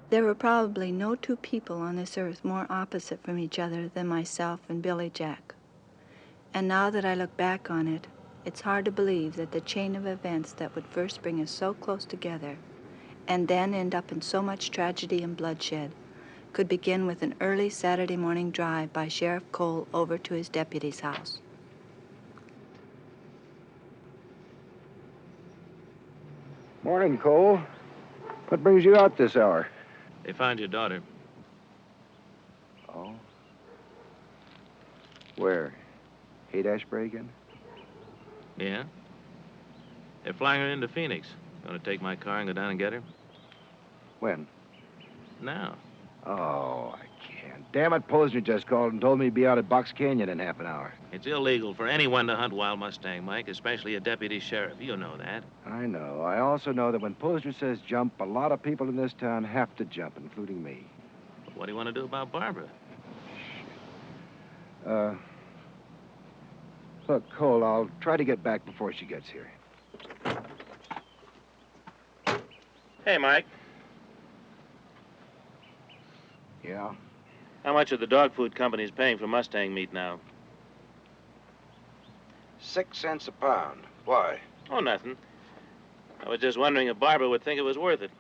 There were probably no two people on this earth more opposite from each other than myself and Billy Jack. And now that I look back on it, it's hard to believe that the chain of events that would first bring us so close together and then end up in so much tragedy and bloodshed could begin with an early Saturday morning drive by Sheriff Cole over to his deputy's house. Morning, Cole. What brings you out this hour? They found your daughter. Oh? Where? Haight-Ashbury again? Yeah? They're flying her into Phoenix. You want to take my car and go down and get her? When? Now. Oh, I can't. Damn it, Posner just called and told me to be out at Box Canyon in half an hour. It's illegal for anyone to hunt wild mustang, Mike, especially a deputy sheriff. You know that. I know. I also know that when Posner says jump, a lot of people in this town have to jump, including me. But what do you want to do about Barbara? Look, Cole, I'll try to get back before she gets here. Hey, Mike. Yeah? How much are the dog food companies paying for mustang meat now? 6 cents a pound. Why? Oh, nothing. I was just wondering if Barbara would think it was worth it.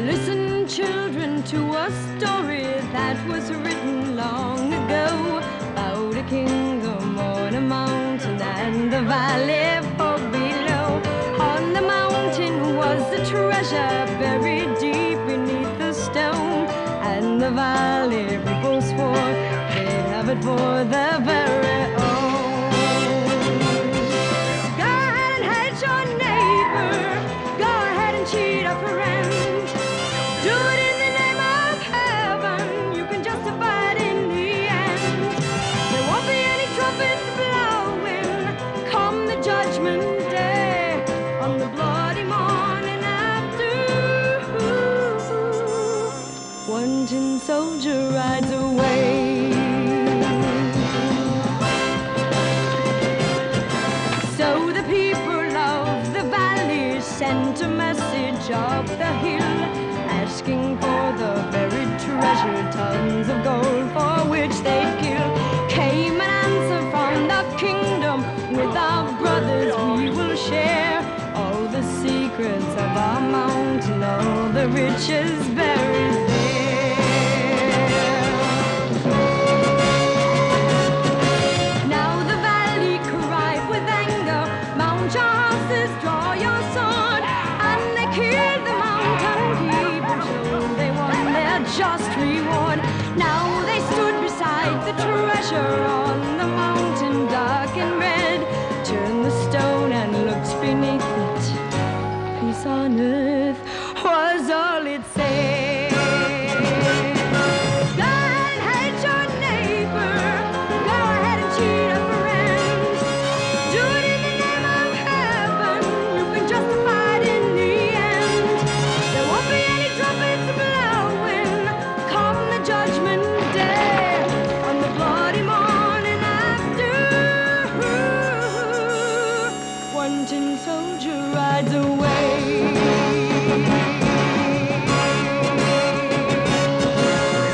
Listen, children, to a story that was written long ago about a kingdom on a mountain and the valley far below. On the mountain was a treasure buried deep beneath the stone, and the valley people swore they'd have it for their very own. Go ahead and hate your neighbor, go ahead and cheat a friend. Do it in the name of heaven, you can justify it in the end. There won't be any trumpets blowing come the judgment day, on the bloody morning after. One tin soldier rides away. So the people of the valley sent a message up the hill, asking for the buried treasure, tons of gold for which they'd kill. Came an answer from the kingdom, with our brothers we will share all the secrets of our mountain, all the riches buried there. Now the valley cried with anger, mount your horses, draw your sword, and they killed the mountain people. They won their just reward. Now they stood beside the treasure on the mountain, dark and red. Turned the stone and looked beneath it. Peace on earth was all it said. Go ahead and hate your neighbor, go ahead and cheat a friend. Do it in the name of heaven, you can justify it in the end. There won't be any trumpets blowing come the judgment day, on the bloody morning after. One tin soldier rides away.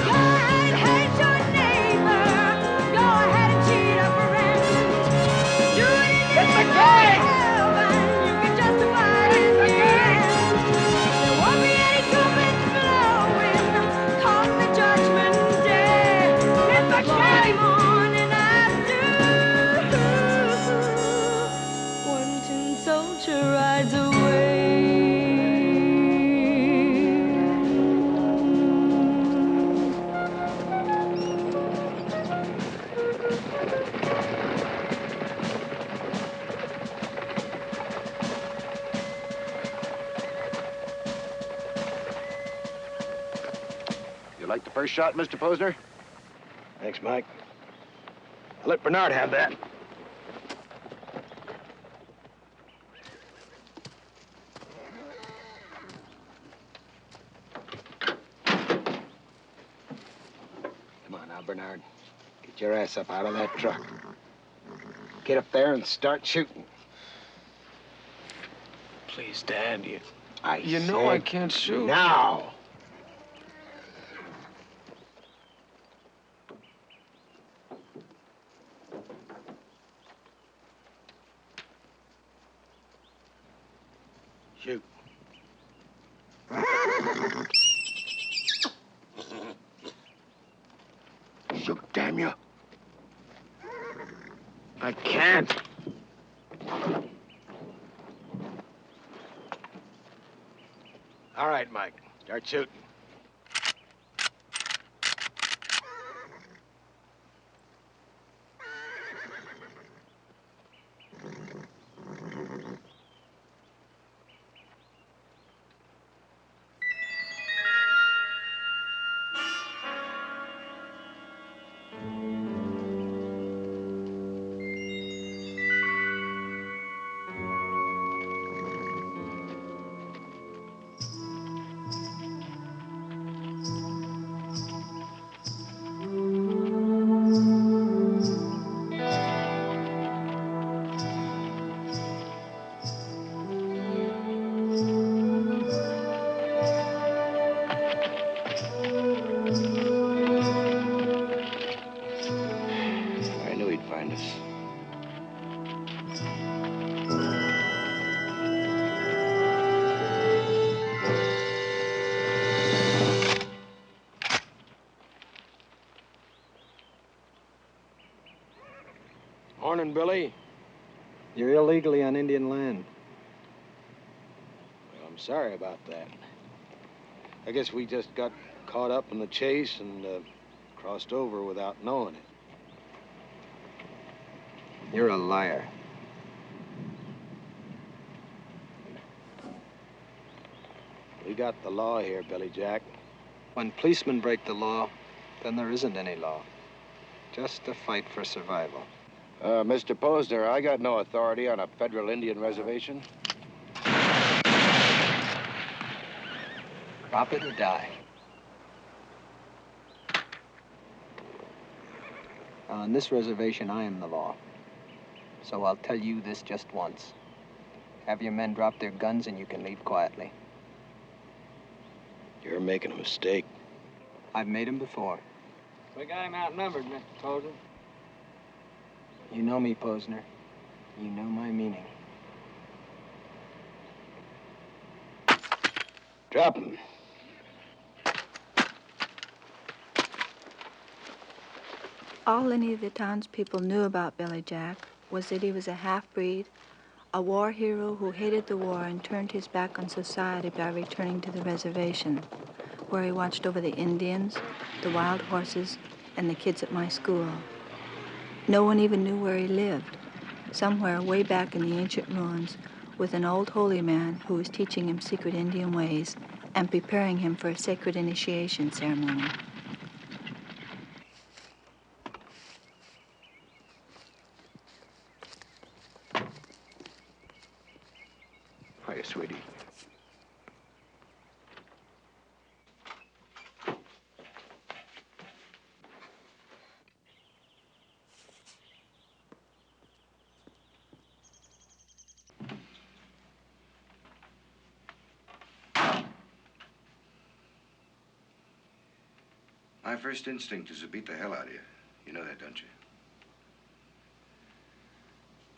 Go ahead and hate your neighbor, go ahead and cheat a friend. Do it in the name of heaven, you can justify it in the end. There won't be any trumpets blowing come the judgment day, on the bloody morning after. One tin soldier rides away. You like the first shot, Mr. Posner? Thanks, Mike. I'll let Bernard have that. Now, Bernard, get your ass up out of that truck. Get up there and start shooting. Please, Dad, You know I can't shoot. Now! Shoot. Shoot, damn you. I can't. All right, Mike. Start shooting. I knew he'd find us. Morning, Billy. You're illegally on Indian land. Well, I'm sorry about that. I guess we just got caught up in the chase and crossed over without knowing it. You're a liar. We got the law here, Billy Jack. When policemen break the law, then there isn't any law. Just a fight for survival. Mr. Posner, I got no authority on a federal Indian reservation. Drop it or die. On this reservation, I am the law. So I'll tell you this just once. Have your men drop their guns and you can leave quietly. You're making a mistake. I've made them before. We got him outnumbered, Mr. Posner. You know me, Posner. You know my meaning. Drop him. All any of the townspeople knew about Billy Jack was that he was a half-breed, a war hero who hated the war and turned his back on society by returning to the reservation, where he watched over the Indians, the wild horses, and the kids at my school. No one even knew where he lived, somewhere way back in the ancient ruins, with an old holy man who was teaching him secret Indian ways and preparing him for a sacred initiation ceremony. Hiya, sweetie. My first instinct is to beat the hell out of you. You know that, don't you?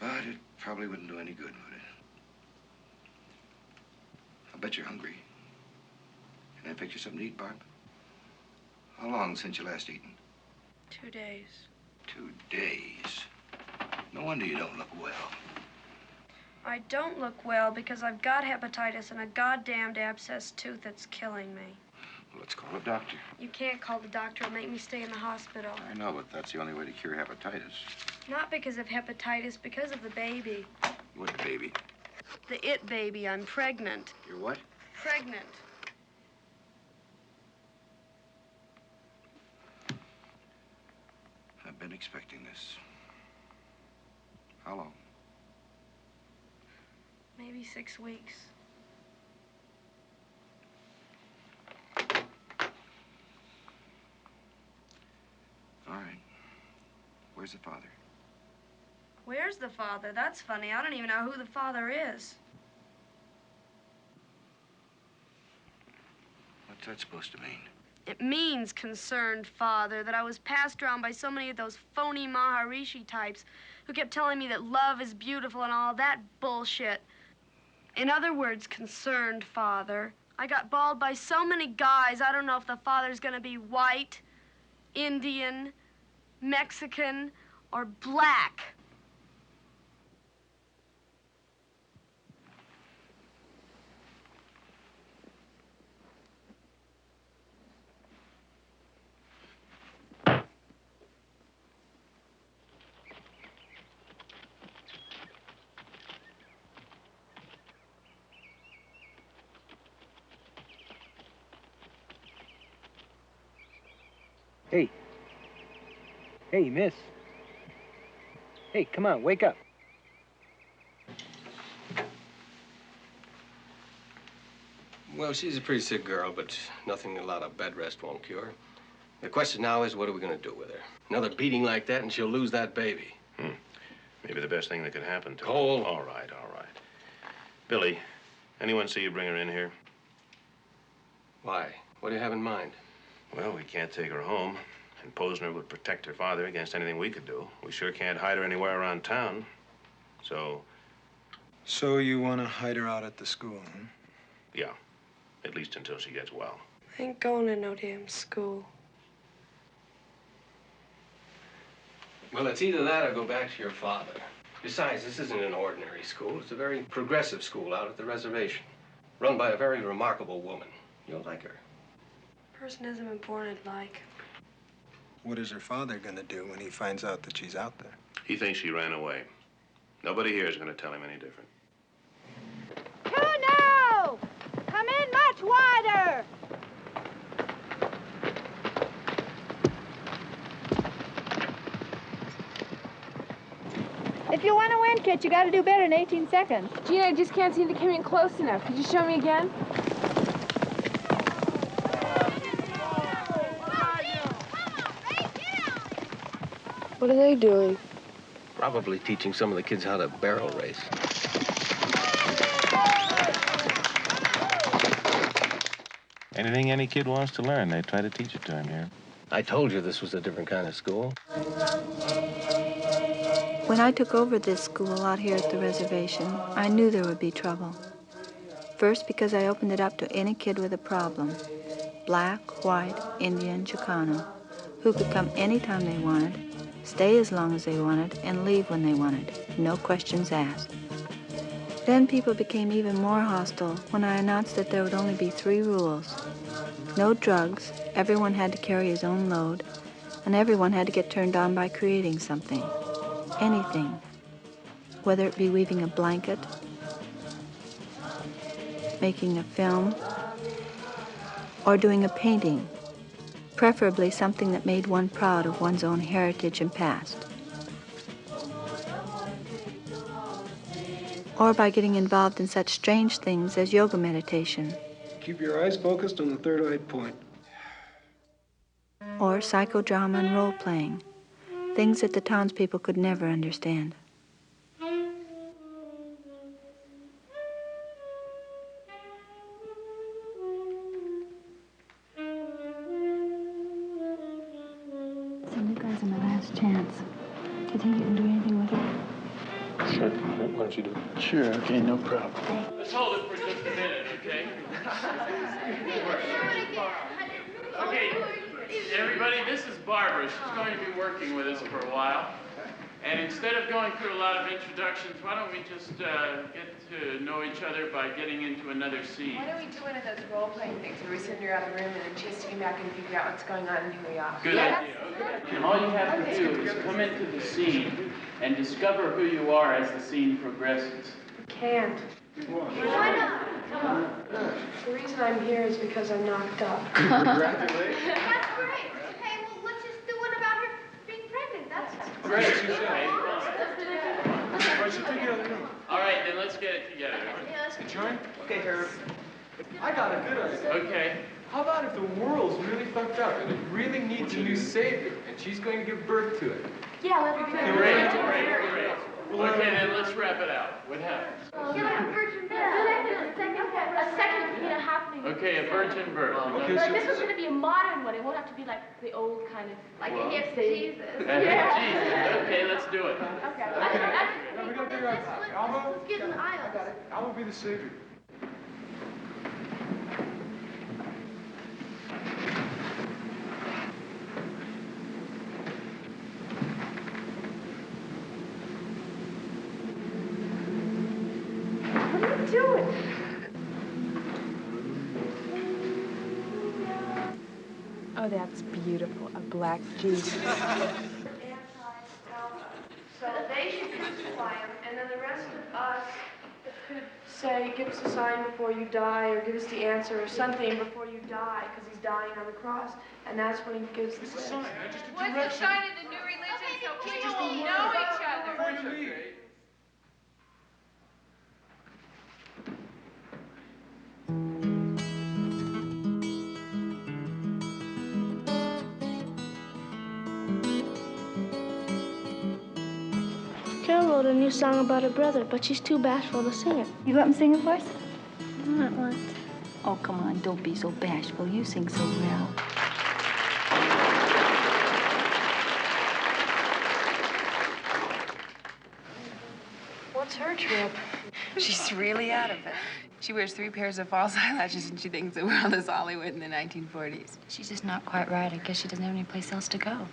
But it probably wouldn't do any good, would it? I bet you're hungry. Can I fix you something to eat, Barb? How long since you last eaten? 2 days. 2 days? No wonder you don't look well. I don't look well because I've got hepatitis and a goddamned abscess tooth that's killing me. Well, let's call a doctor. You can't call the doctor. It'll make me stay in the hospital. I know, but that's the only way to cure hepatitis. Not because of hepatitis, because of the baby. What baby? The it baby. I'm pregnant. You're what? Pregnant. I've been expecting this. How long? Maybe 6 weeks. Where's the father? Where's the father? That's funny. I don't even know who the father is. What's that supposed to mean? It means concerned father, that I was passed around by so many of those phony Maharishi types who kept telling me that love is beautiful and all that bullshit. In other words, concerned father. I got balled by so many guys, I don't know if the father's gonna be white, Indian, Mexican, or black. Hey. Hey, miss. Hey, come on, wake up. Well, she's a pretty sick girl, but nothing a lot of bed rest won't cure. The question now is, what are we going to do with her? Another beating like that, and she'll lose that baby. Maybe the best thing that could happen to her. Cole. All right. Billy, anyone see you bring her in here? Why? What do you have in mind? Well, we can't take her home, and Posner would protect her father against anything we could do. We sure can't hide her anywhere around town. So you want to hide her out at the school, huh? yeah, at least until she gets well. I ain't going to no damn school. Well, it's either that or go back to your father. Besides, this isn't an ordinary school. It's a very progressive school out at the reservation, run by a very remarkable woman. You'll like her. Person hasn't been born I'd like. What is her father gonna do when he finds out that she's out there? He thinks she ran away. Nobody here is going to tell him any different. Kuno! Come in much wider! If you want to win, kid, you got to do better in 18 seconds. Gina, I just can't seem to come in close enough. Could you show me again? What are they doing? Probably teaching some of the kids how to barrel race. Anything any kid wants to learn, they try to teach it to him here. I told you this was a different kind of school. When I took over this school out here at the reservation, I knew there would be trouble. First, because I opened it up to any kid with a problem. Black, white, Indian, Chicano, who could come anytime they wanted, stay as long as they wanted, and leave when they wanted. No questions asked. Then people became even more hostile when I announced that there would only be 3 rules. No drugs, everyone had to carry his own load, and everyone had to get turned on by creating something. Anything. Whether it be weaving a blanket, making a film, or doing a painting. Preferably something that made one proud of one's own heritage and past. Or by getting involved in such strange things as yoga meditation. Keep your eyes focused on the third eye point. Or psychodrama and role-playing. Things that the townspeople could never understand. Chance. Do you think you can do anything with her? Sure. Why don't you do it? Sure, okay, no problem. Let's hold it for just a minute, okay? Okay, everybody, this is Barbara. She's going to be working with us for a while. And instead of going through a lot of introductions, why don't we just get to know each other by getting into another scene? Why don't we do one of those role-playing things where we send her out of the room and then she has to come back and figure out what's going on and who we are? Good idea. Okay. And all you have to do is come into the scene and discover who you are as the scene progresses. Can't. Why not? Come on. The reason I'm here is because I'm knocked up. Congratulations. That's great. Okay, well, let's just do one about her being pregnant. That's Great. All right, then let's get it together. Okay, Herb. I got a good idea. Okay. How about if the world's really fucked up and it really needs a new savior, and she's going to give birth to it? Yeah, that'd be good. Great. Okay, then let's wrap it out. What happens? Yeah, a virgin birth. A second, happening. Okay, a virgin birth. Okay, But this is going to be a modern one. It won't have to be like the old kind of... Like a gift to Jesus. Jesus. Okay, let's do it. Okay. Now we gotta figure out. Alma? Let's get in the aisle. Alma will be the savior. What are you doing? Oh, that's beautiful. A black Jesus. So they should crucify him, and then the rest of us could say, give us a sign before you die, or give us the answer, or something before you die, because he's dying on the cross, and that's when he gives the sign. What's the sign of the new religion so people will know each other? Carol wrote a new song about her brother, but she's too bashful to sing it. You go up and sing it for us? Not what? Oh, come on, don't be so bashful. You sing so well. What's her trip? She's really out of it. She wears 3 pairs of false eyelashes and she thinks the world is Hollywood in the 1940s. She's just not quite right. I guess she doesn't have any place else to go.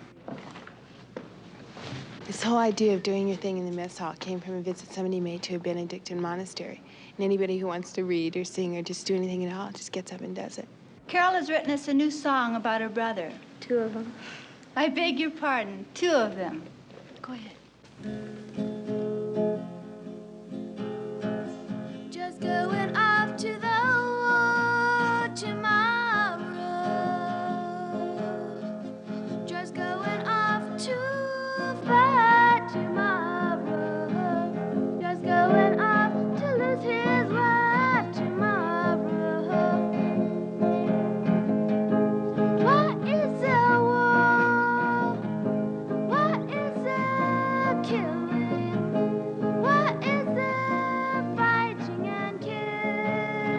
This whole idea of doing your thing in the mess hall came from a visit somebody made to a Benedictine monastery. And anybody who wants to read or sing or just do anything at all just gets up and does it. Carol has written us a new song about her brother. 2 of them. I beg your pardon, 2 of them. Go ahead. Just going off to the war tomorrow. Just going off to fight tomorrow. Just going off to lose his wife tomorrow. What is a war? What is a killing? What is a fighting and killing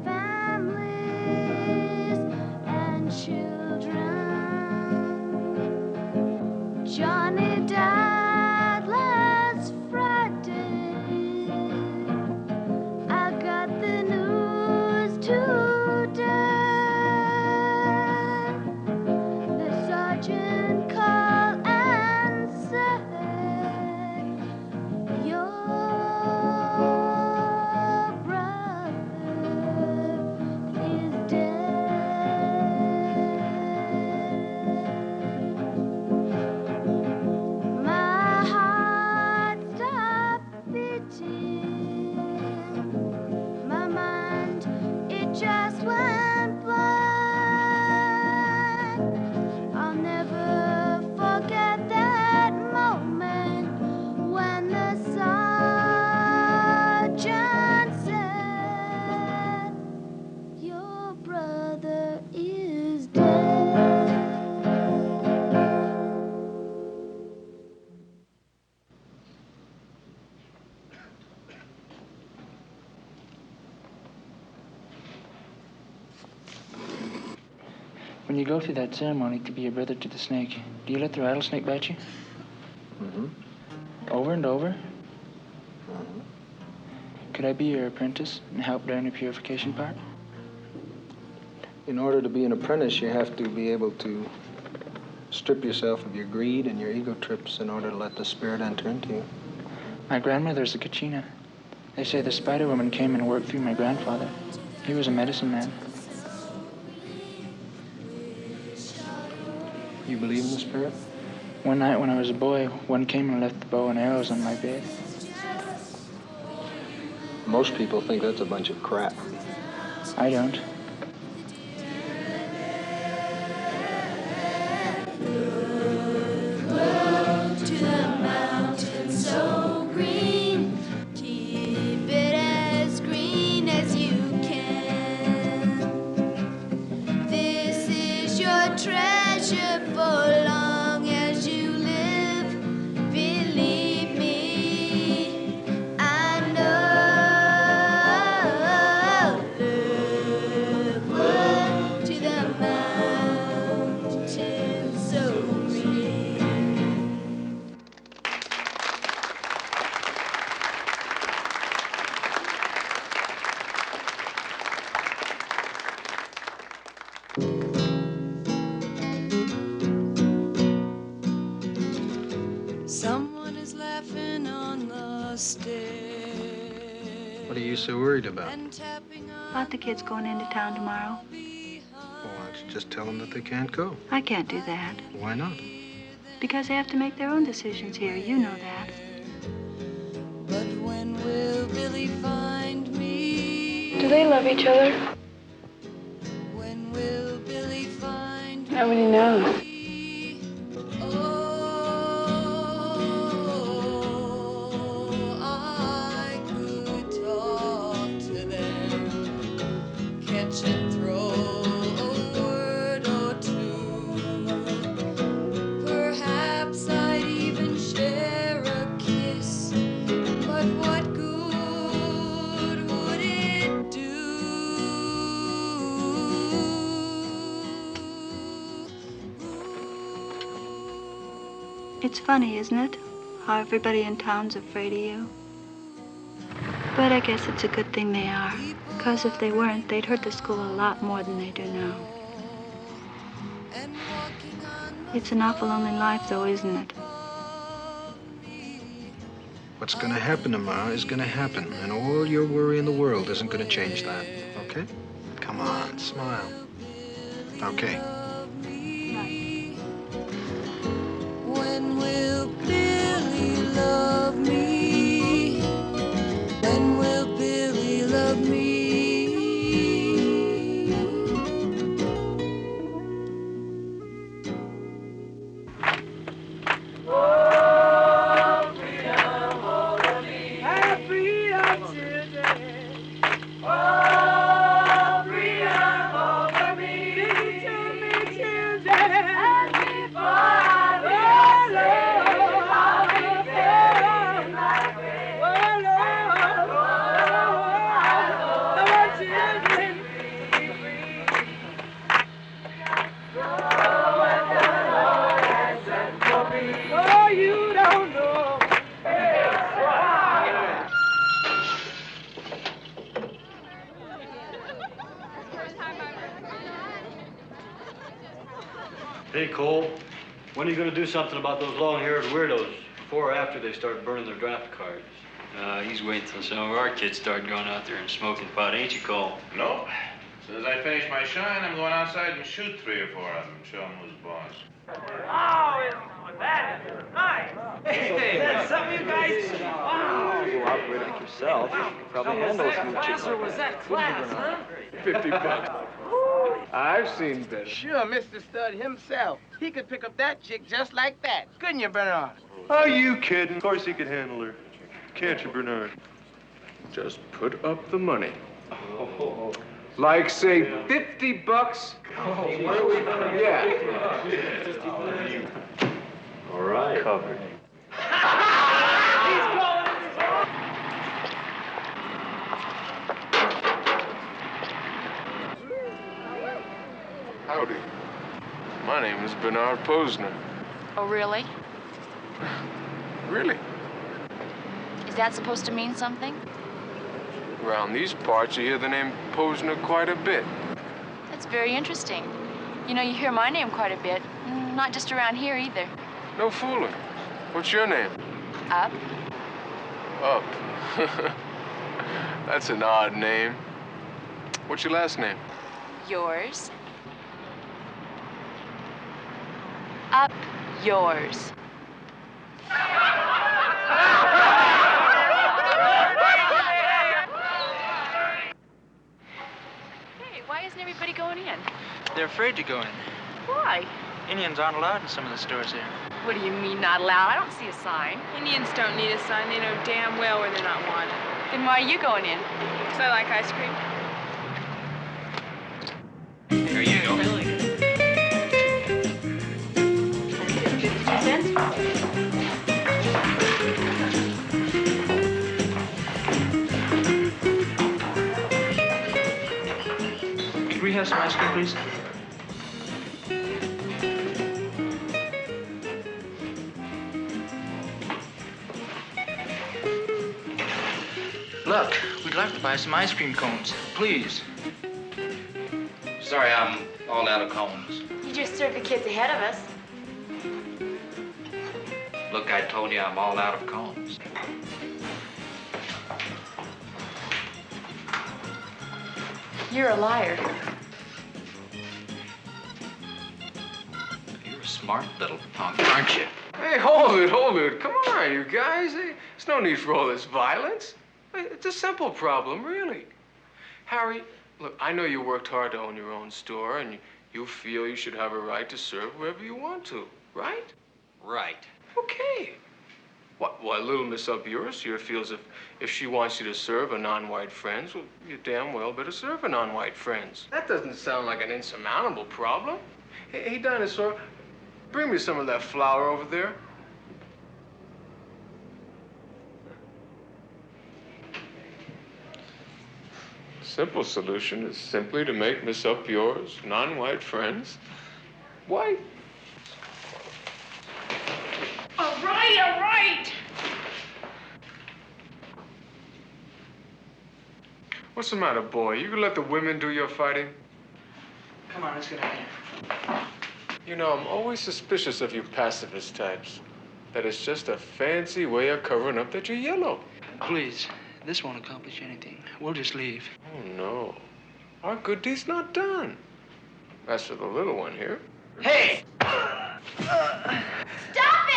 families and children? Johnny died last Friday. I got the news today. The sergeant called and said, your brother is dead. My heart stopped beating. My mind, it just went blank. I'll never forget that moment when the sergeant said, your brother is dead. When you go through that ceremony to be a brother to the snake, do you let the rattlesnake bite you? Mm-hmm. Over and over? Could I be your apprentice and help during the purification part? In order to be an apprentice, you have to be able to strip yourself of your greed and your ego trips in order to let the spirit enter into you. My grandmother's a Kachina. They say the Spider Woman came and worked through my grandfather. He was a medicine man. You believe in the spirit? One night when I was a boy, one came and left the bow and arrows on my bed. Most people think that's a bunch of crap. I don't. To the mountain so green, keep it as green as you can. treasure for long as you live. Believe me, I know. Look to the mountains so green. Someone is laughing on the stairs. What are you so worried about? About the kids going into town tomorrow. Well, why don't you just tell them that they can't go? I can't do that. Why not? Because they have to make their own decisions here. You know that. But when will Billy find me? Do they love each other? When will Billy find me? Nobody knows. I could talk to them, catch and throw a word or two. Perhaps I'd even share a kiss, but what good would it do? It's funny, isn't it? How everybody in town's afraid of you. But I guess it's a good thing they are. Because if they weren't, they'd hurt the school a lot more than they do now. It's an awful lonely life, though, isn't it? What's going to happen tomorrow is going to happen, and all your worry in the world isn't going to change that, okay? Come on, smile. Okay. When will Billy love me? When will Billy love me? Hey, Cole, when are you going to do something about those long-haired weirdos before or after they start burning their draft cards? He's waiting till some of our kids start going out there and smoking pot, ain't you, Cole? No. As soon as I finish my shine, I'm going outside and shoot 3 or 4 of them and show them who's boss. Oh, that is nice. Hey, that's something you guys... Wow. You operate like yourself. You probably handle a few chicks like was that. that class, huh? $50. I've seen better. Sure, Mr. Stud himself. He could pick up that chick just like that. Couldn't you, Bernard? Are you kidding? Of course he could handle her. Can't you, Bernard? Just put up the money. Like, say, $50? Where are we gonna get? All right. Covered. Howdy. My name is Bernard Posner. Oh, really? Really? Is that supposed to mean something? Around these parts, you hear the name Posner quite a bit. That's very interesting. You know, you hear my name quite a bit. Not just around here either. No fooling. What's your name? Up. Up. That's an odd name. What's your last name? Yours. Up yours. Hey, why isn't everybody going in? They're afraid to go in. Why? Indians aren't allowed in some of the stores here. What do you mean, not allowed? I don't see a sign. Indians don't need a sign. They know damn well where they're not wanted. Then why are you going in? Because I like ice cream. Here you go. some ice cream, please? Look, we'd like to buy some ice cream cones, please. Sorry, I'm all out of cones. You just served the kids ahead of us. Look, I told you I'm all out of cones. You're a liar. You're a smart little punk, aren't you? Hey, hold it. Come on, you guys. Hey, there's no need for all this violence. It's a simple problem, really. Harry, look, I know you worked hard to own your own store, and you feel you should have a right to serve whoever you want to, right? Right. Okay. What, little Miss Up Yours here feels if she wants you to serve her non-white friends, well, you damn well better serve her non-white friends. That doesn't sound like an insurmountable problem. Hey, Dinosaur, bring me some of that flour over there. Simple solution is simply to make Miss Up Yours non-white friends white. All right. What's the matter, boy? You can let the women do your fighting? Come on, let's get out of here. You know, I'm always suspicious of you pacifist types. That it's just a fancy way of covering up that you're yellow. Please, this won't accomplish anything. We'll just leave. Oh, no. Our good deed's not done. As for the little one here. Hey! Stop it!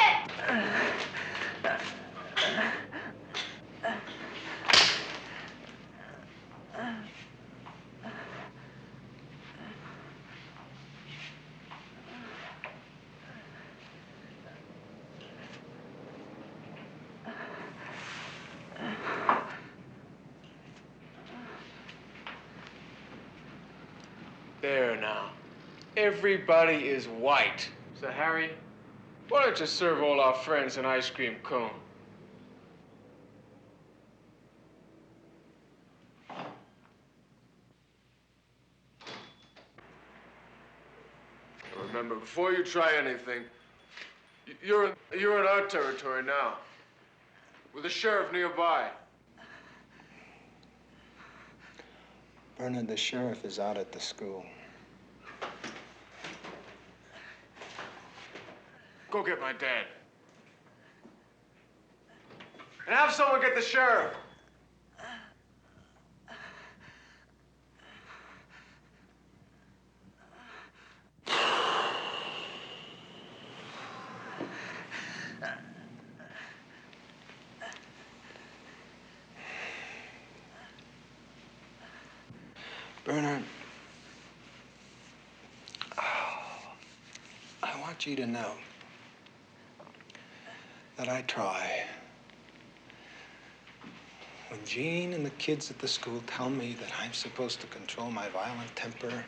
There now. Everybody is white. So, Harry, why don't you serve all our friends an ice cream cone? Remember, before you try anything, you're in our territory now, with the sheriff nearby. Bernard, the sheriff is out at the school. Go get my dad. And have someone get the sheriff. Bernard, I want you to know that I try. When Jean and the kids at the school tell me that I'm supposed to control my violent temper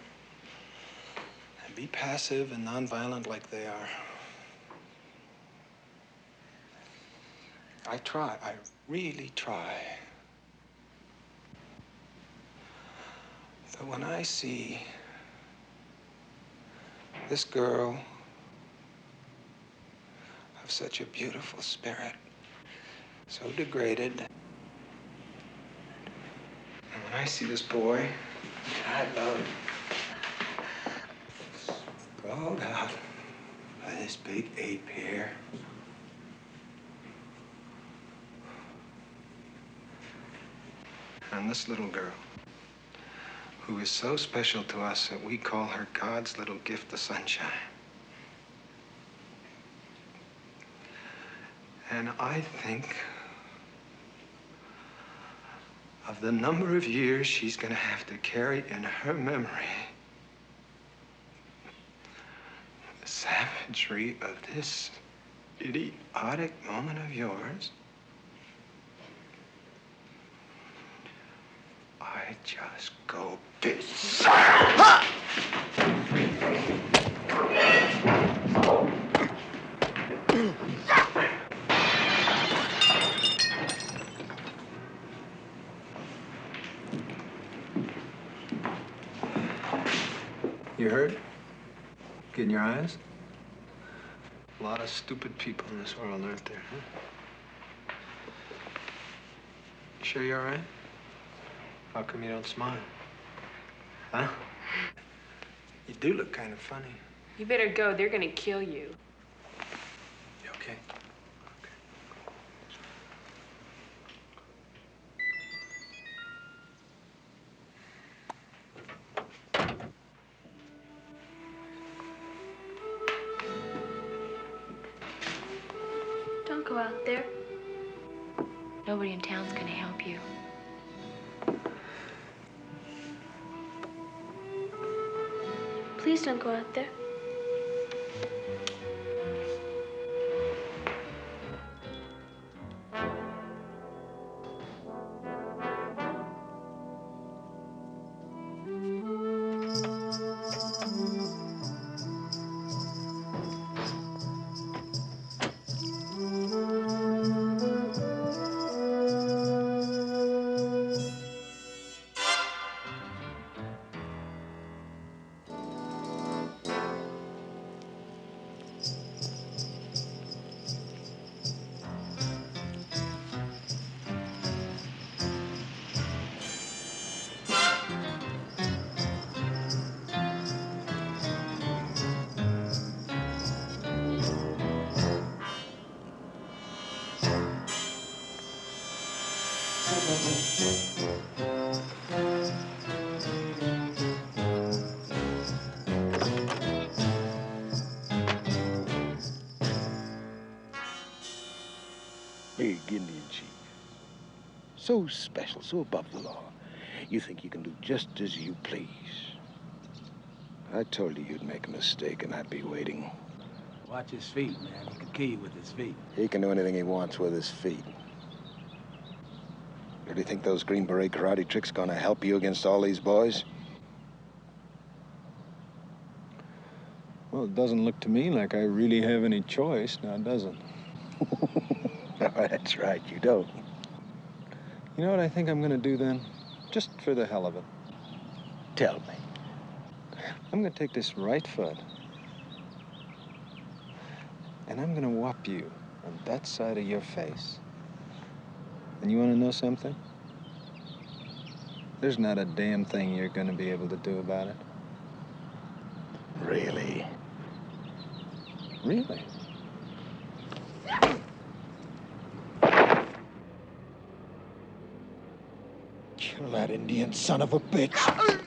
and be passive and nonviolent like they are, I try. I really try. But when I see this girl of such a beautiful spirit, so degraded, and when I see this boy that I love sprawled out by this big ape here, and this little girl who is so special to us that we call her God's little gift of sunshine. And I think of the number of years she's gonna have to carry in her memory the savagery of this idiotic moment of yours. I just go bizarre. Get in your eyes? A lot of stupid people in this world, aren't there, huh? Sure you're all right? How come you don't smile? Huh? You do look kind of funny. You better go. They're gonna kill you. You okay? Don't go out there. Nobody in town's gonna help you. Please don't go out there. Big Indian chief. So special, so above the law. You think you can do just as you please. I told you you'd make a mistake and I'd be waiting. Watch his feet, man. He can kill you with his feet. He can do anything he wants with his feet. Really think those Green Beret karate tricks gonna help you against all these boys? Well, it doesn't look to me like I really have any choice, now does it? That's right, you don't. You know what I think I'm gonna do then? Just for the hell of it. Tell me. I'm gonna take this right foot and I'm gonna whop you on that side of your face. And you wanna know something? There's not a damn thing you're gonna be able to do about it. Really? Really? Kill that Indian son of a bitch.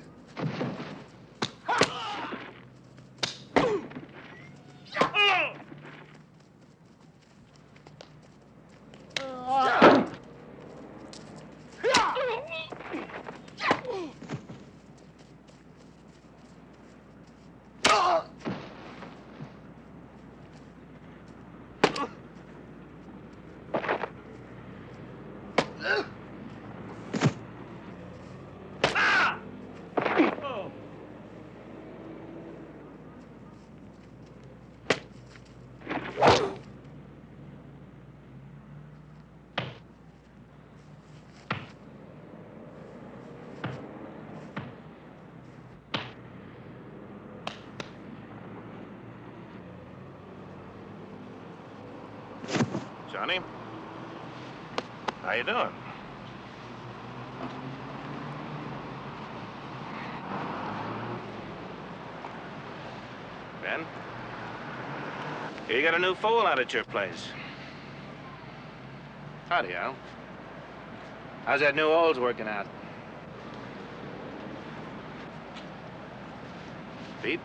Johnny? How you doing? Ben? You got a new fool out at your place. Howdy, Al. How's that new old's working out? Pete?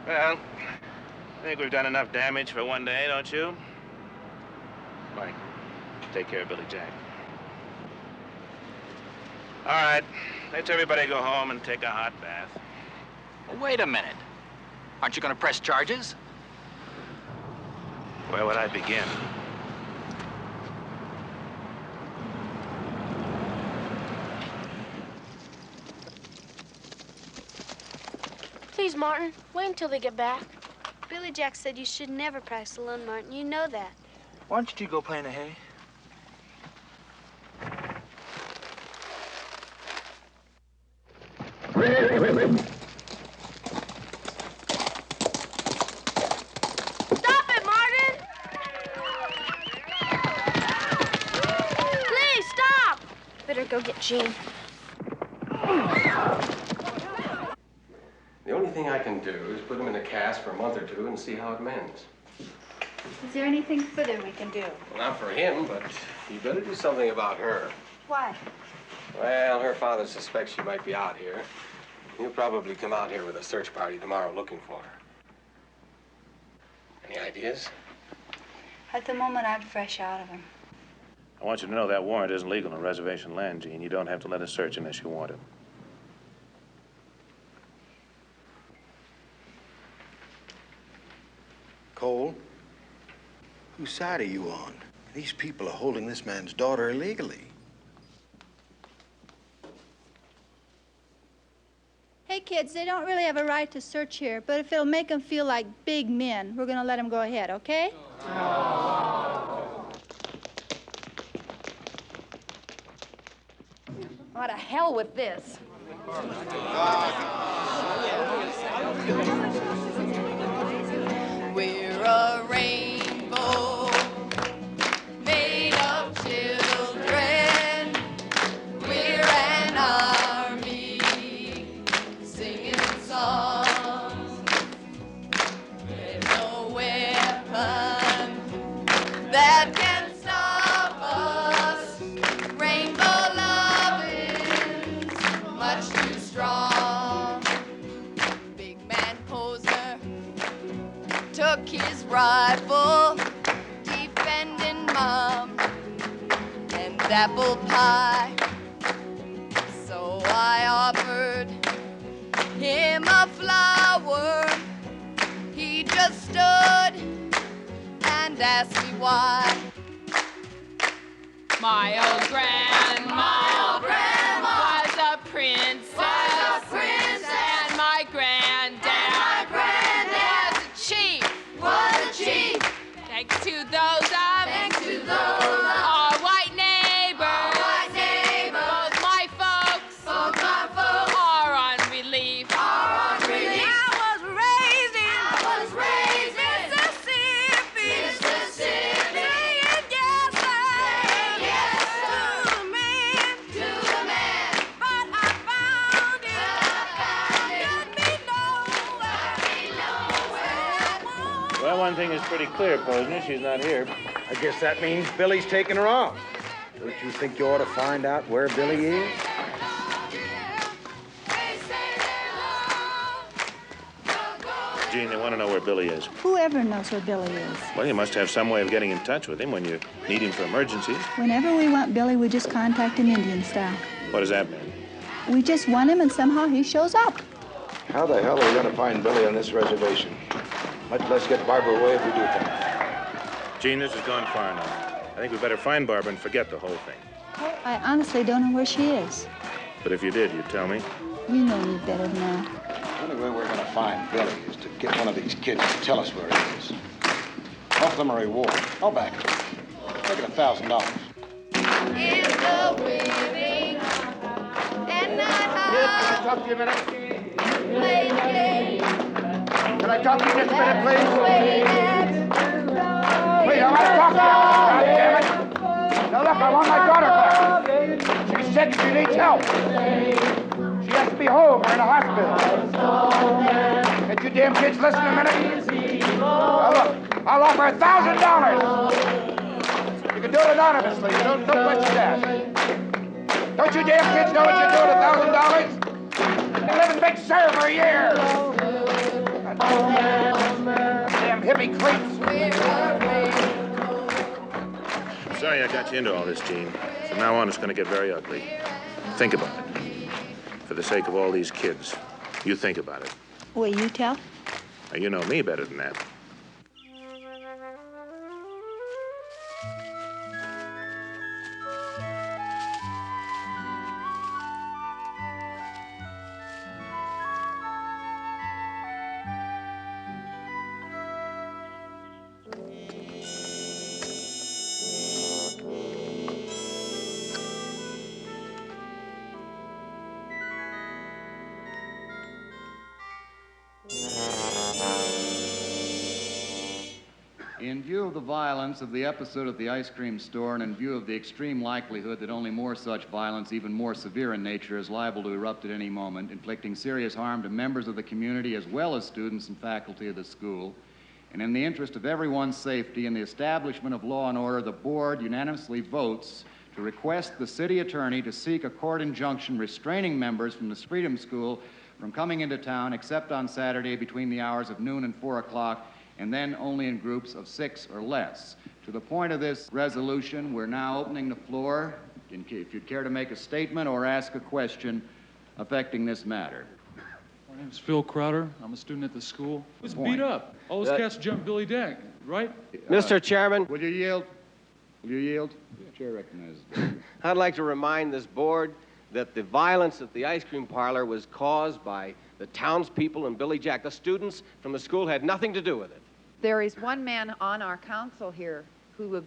Well, I think we've done enough damage for one day, don't you? Mike, take care of Billy Jack. All right, let's everybody go home and take a hot bath. Well, wait a minute. Aren't you going to press charges? Where would I begin? Please, Martin, wait until they get back. Billy Jack said you should never practice alone, Martin. You know that. Why don't you go play in the hay? it, Gene. The only thing I can do is put him in a cast for a month or two and see how it mends. Is there anything further we can do? Well, not for him, but you better do something about her. Why? Well, her father suspects she might be out here. He'll probably come out here with a search party tomorrow looking for her. Any ideas? At the moment, I'm fresh out of him. I want you to know that warrant isn't legal on reservation land, Gene. You don't have to let us search unless you want it. Cole, whose side are you on? These people are holding this man's daughter illegally. Hey, kids, they don't really have a right to search here, but if it'll make them feel like big men, we're gonna let them go ahead, okay? What the hell with this? We're a rainbow made of children. We're an army singing songs. There's no weapon that can stop us. Rainbow loving's much too strong. Big man poser took his rifle, defending Mom and apple pie. So I offered him a flower. He just stood and asked me why. My old grandma was a princess. And my granddad was a chief. Thanks to those our white neighbors. Both my folks are on relief. I was raised in Mississippi. Saying yes, to the man. But I found it. Got me nowhere. Well, one thing is pretty clear, Posner. She's not here. I guess that means Billy's taking her off. Don't you think you ought to find out where Billy is? Gene, they want to know where Billy is. Whoever knows where Billy is. Well, you must have some way of getting in touch with him when you need him for emergencies. Whenever we want Billy, we just contact him Indian style. What does that mean? We just want him and somehow he shows up. How the hell are we going to find Billy on this reservation? Much less get Barbara away if we do that. Gene, this has gone far enough. I think we better find Barbara and forget the whole thing. Oh, I honestly don't know where she is. But if you did, you'd tell me. You know me better than that. The only way we're going to find Billy is to get one of these kids to tell us where he is. Offer them a reward. I'll back it. Make it $1,000. Is the winning and not Can I talk to you a minute? play game. Can I talk to you just a minute, please? Please, I want to talk to you. God damn it. Now, look, I want my daughter back. She's sick. She needs help. She has to be home or in a hospital. Can't you damn kids listen a minute? Now, look, I'll offer $1,000. You can do it anonymously. You don't question that. Don't you damn kids know what you do with $1,000? You live in Big Sur for a year. Damn hippie creeps. Sorry I got you into all this, Gene. From now on, it's going to get very ugly. Think about it. For the sake of all these kids, you think about it. Will you tell? Now, you know me better than that. In view of the violence of the episode at the ice cream store and in view of the extreme likelihood that only more such violence, even more severe in nature, is liable to erupt at any moment, inflicting serious harm to members of the community as well as students and faculty of the school, and in the interest of everyone's safety and the establishment of law and order, the board unanimously votes to request the city attorney to seek a court injunction restraining members from the Freedom School from coming into town except on Saturday between the hours of noon and 4 o'clock, and then only in groups of 6 or less. To the point of this resolution, we're now opening the floor, if you'd care to make a statement or ask a question affecting this matter. My name's Phil Crowder. I'm a student at the school. It was Point. beat up. All those cats jumped Billy Deck, right? Mr. Chairman. Will you yield? Will you yield? The chair recognizes that. I'd like to remind this board that the violence at the ice cream parlor was caused by the townspeople and Billy Jack. The students from the school had nothing to do with it. There is one man on our council here who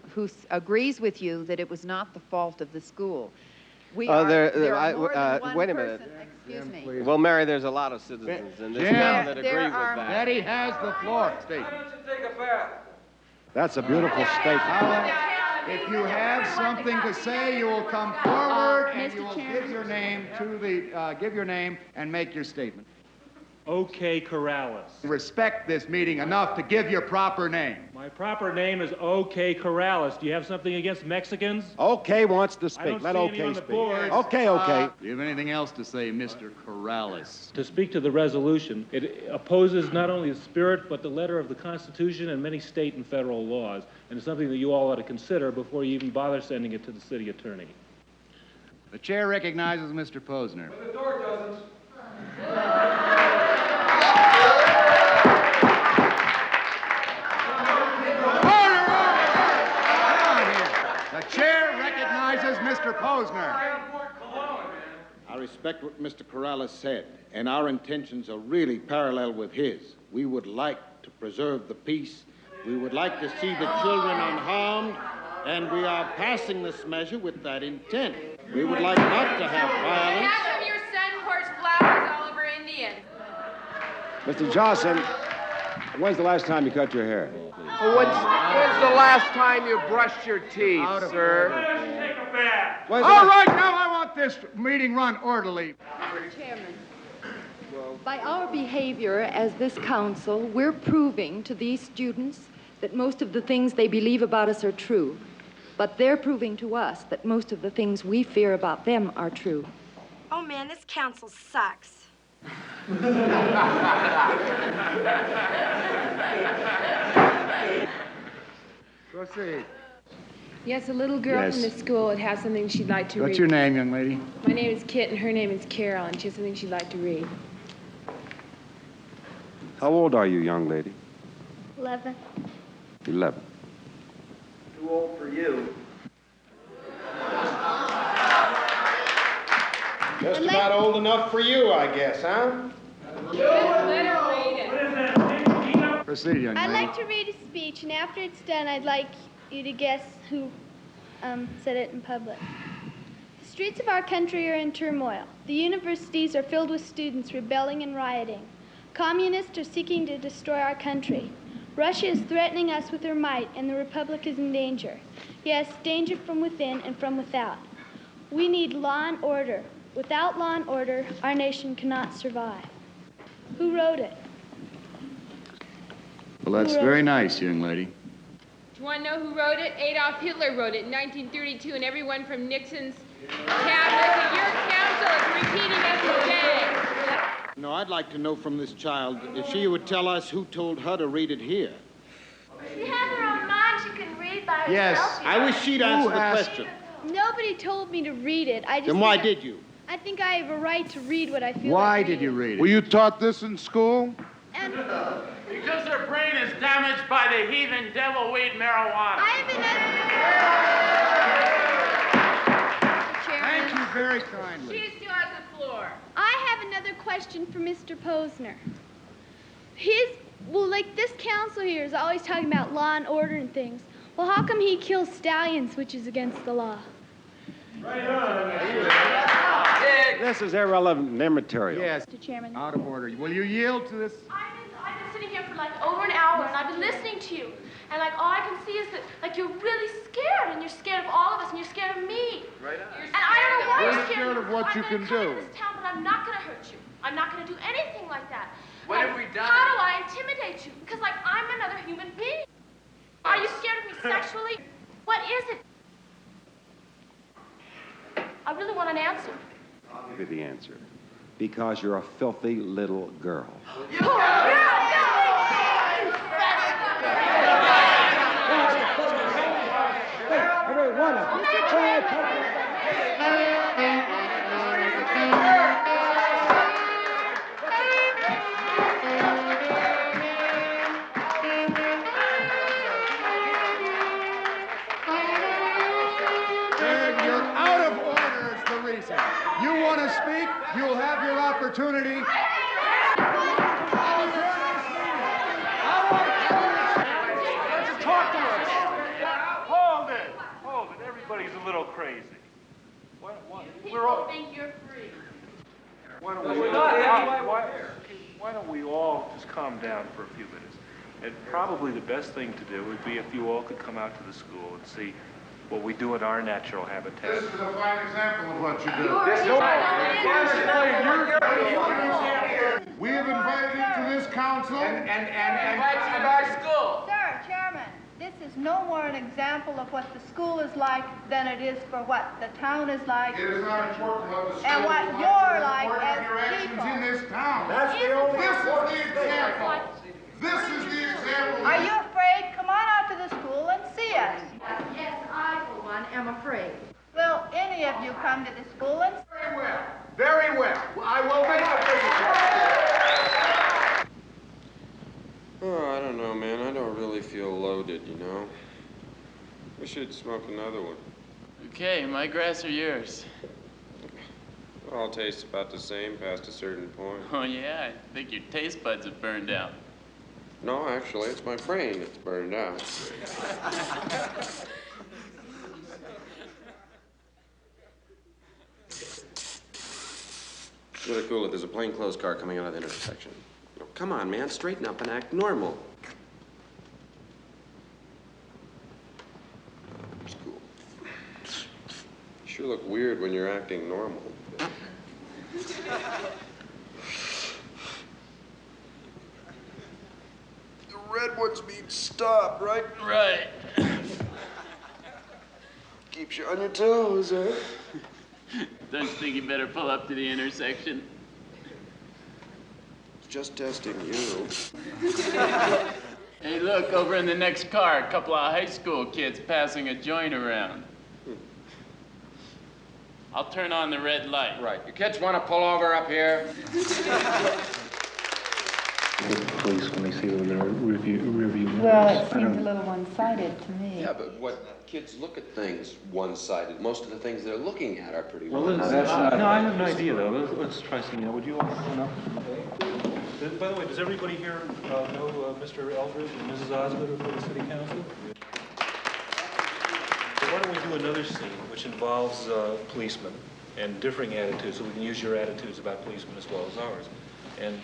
agrees with you that it was not the fault of the school. There are more than one wait a person, minute. excuse me. Well, Mary, there's a lot of citizens in this town that agree with that. Betty has the floor. Why don't you take a bath? That's a beautiful statement. If you have something to say, you will come forward and you will give your name to the give your name and make your statement. OK Corrales. Respect this meeting enough to give your proper name. My proper name is OK Corrales. Do you have something against Mexicans? OK wants to speak. I don't Let see OK any on the speak. board. OK. Do you have anything else to say, Mr. Corrales? To speak to the resolution, it opposes not only the spirit but the letter of the Constitution and many state and federal laws, and it's something that you all ought to consider before you even bother sending it to the city attorney. The chair recognizes Mr. Posner. But the door doesn't. The chair recognizes Mr. Posner. I respect what Mr. Corrales said, and our intentions are really parallel with his. We would like to preserve the peace. We would like to see the children unharmed, and we are passing this measure with that intent. We would like not to have violence. Half of your son pours flowers all over Indian. Mr. Johnson, when's the last time you cut your hair? When's the last time you brushed your teeth, sir? All right, now I want this meeting run orderly. Mr. Chairman, by our behavior as this council, we're proving to these students that most of the things they believe about us are true. But they're proving to us that most of the things we fear about them are true. Oh, man, this council sucks. Proceed. Yes, a little girl Yes. from the school that has something she'd like to read. What's your name, young lady? My name is Kit, and her name is Carol, and she has something she'd like to read. How old are you, young lady? 11. 11. Too old for you. Just about old enough for you, I guess, huh? Let her read it. Proceed, young I'd lady. like to read a speech, and after it's done, I'd like you to guess who said it in public. The streets of our country are in turmoil. The universities are filled with students rebelling and rioting. Communists are seeking to destroy our country. Russia is threatening us with her might, and the Republic is in danger. Yes, danger from within and from without. We need law and order. Without law and order, our nation cannot survive. Who wrote it? Well, that's very nice, young lady. Do you want to know who wrote it? Adolf Hitler wrote it in 1932, and everyone from Nixon's cabinet to your council is repeating it today. No, I'd like to know from this child if she would tell us who told her to read it here. She has her own mind. She can read by herself. Yes, I wish she'd answer the asked? question. Nobody told me to read it. Then why did you? I think I have a right to read what I feel Why like did you read it? Were you taught this in school? And Because their brain is damaged by the heathen devil weed marijuana. I have Thank you very kindly. She still has the floor. I have another question for Mr. Posner. Like this council here is always talking about law and order and things. Well, how come he kills stallions, which is against the law? This is irrelevant and immaterial. Yes. Mr. Chairman. Out of order. Will you yield to this? I sitting here for like over an hour, and I've been listening to you. And like all I can see is that like you're really scared, and you're scared of all of us, and you're scared of me. Right on. And I don't know why you're scared of what you can do. I'm gonna come to this town, but I'm not gonna hurt you. I'm not gonna do anything like that. What Like, have we done? How do I intimidate you? Because like I'm another human being. Are you scared of me sexually? What is it? I really want an answer. I'll give you the answer. Because you're a filthy little girl. You want to speak? You'll have your opportunity. Talk to us. Hold it. Everybody's a little crazy. We're all think you're free. Why don't we all just calm down for a few minutes? And probably the best thing to do would be if you all could come out to the school and see what we do in our natural habitat. This is a fine example of what you do. We have invited you to this council. Sir, Chairman, this is no more an example of what the school is like than it is for what the town is like. It is not important what the school and what is like. you're like What as are your actions people. in this town? That's the only example. This is the example. Are you afraid? Come on out to the school and see us. Yes, I, for one, am afraid. Will any of you come to the school and... Very well. Very well. I will make a visit. Oh, I don't know, man. I don't really feel loaded, you know. We should smoke another one. Okay, my grass or yours? All tastes about the same past a certain point. Oh, yeah? I think your taste buds have burned out. No, actually, it's my brain that's burned out. Really cool if there's a plainclothes car coming out of the intersection. Oh, come on, man, straighten up and act normal. It's cool. You sure look weird when you're acting normal. The red ones mean stop, right? Right. Keeps you on your toes, huh? Don't you think you better pull up to the intersection? Just testing you. Hey, look, over in the next car, a couple of high school kids passing a joint around. I'll turn on the red light. Right. You kids want to pull over up here? The police, when they see the review mirrors. Well, it seems a little one-sided to me. Yeah, but what kids look at things one-sided. Most of the things they're looking at are pretty Well, one-sided. no, I have an idea, though. Let's try something out. Would you all know? By the way, does everybody here know Mr. Eldridge and Mrs. Osgood for the city council? So why don't we do another scene, which involves policemen and differing attitudes, so we can use your attitudes about policemen as well as ours. And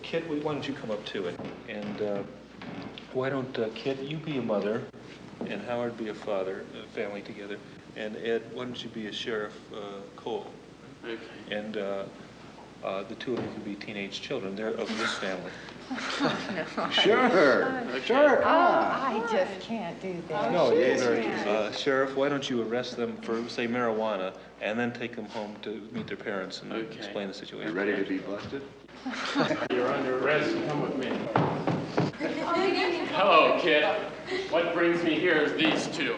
Kit, why don't you come up to it? And why don't, Kit, you be a mother, and Howard be a father, family together. And Ed, why don't you be a Sheriff Cole? Okay. And the two of you can be teenage children. They're of this family. Sure. Okay. Sure, come on. I just can't do that. No, it's very easy. Sheriff, why don't you arrest them for, say, marijuana, and then take them home to meet their parents and explain the situation. You ready to be busted? You're under arrest. Come with me. Hello, kid. What brings me here is these two.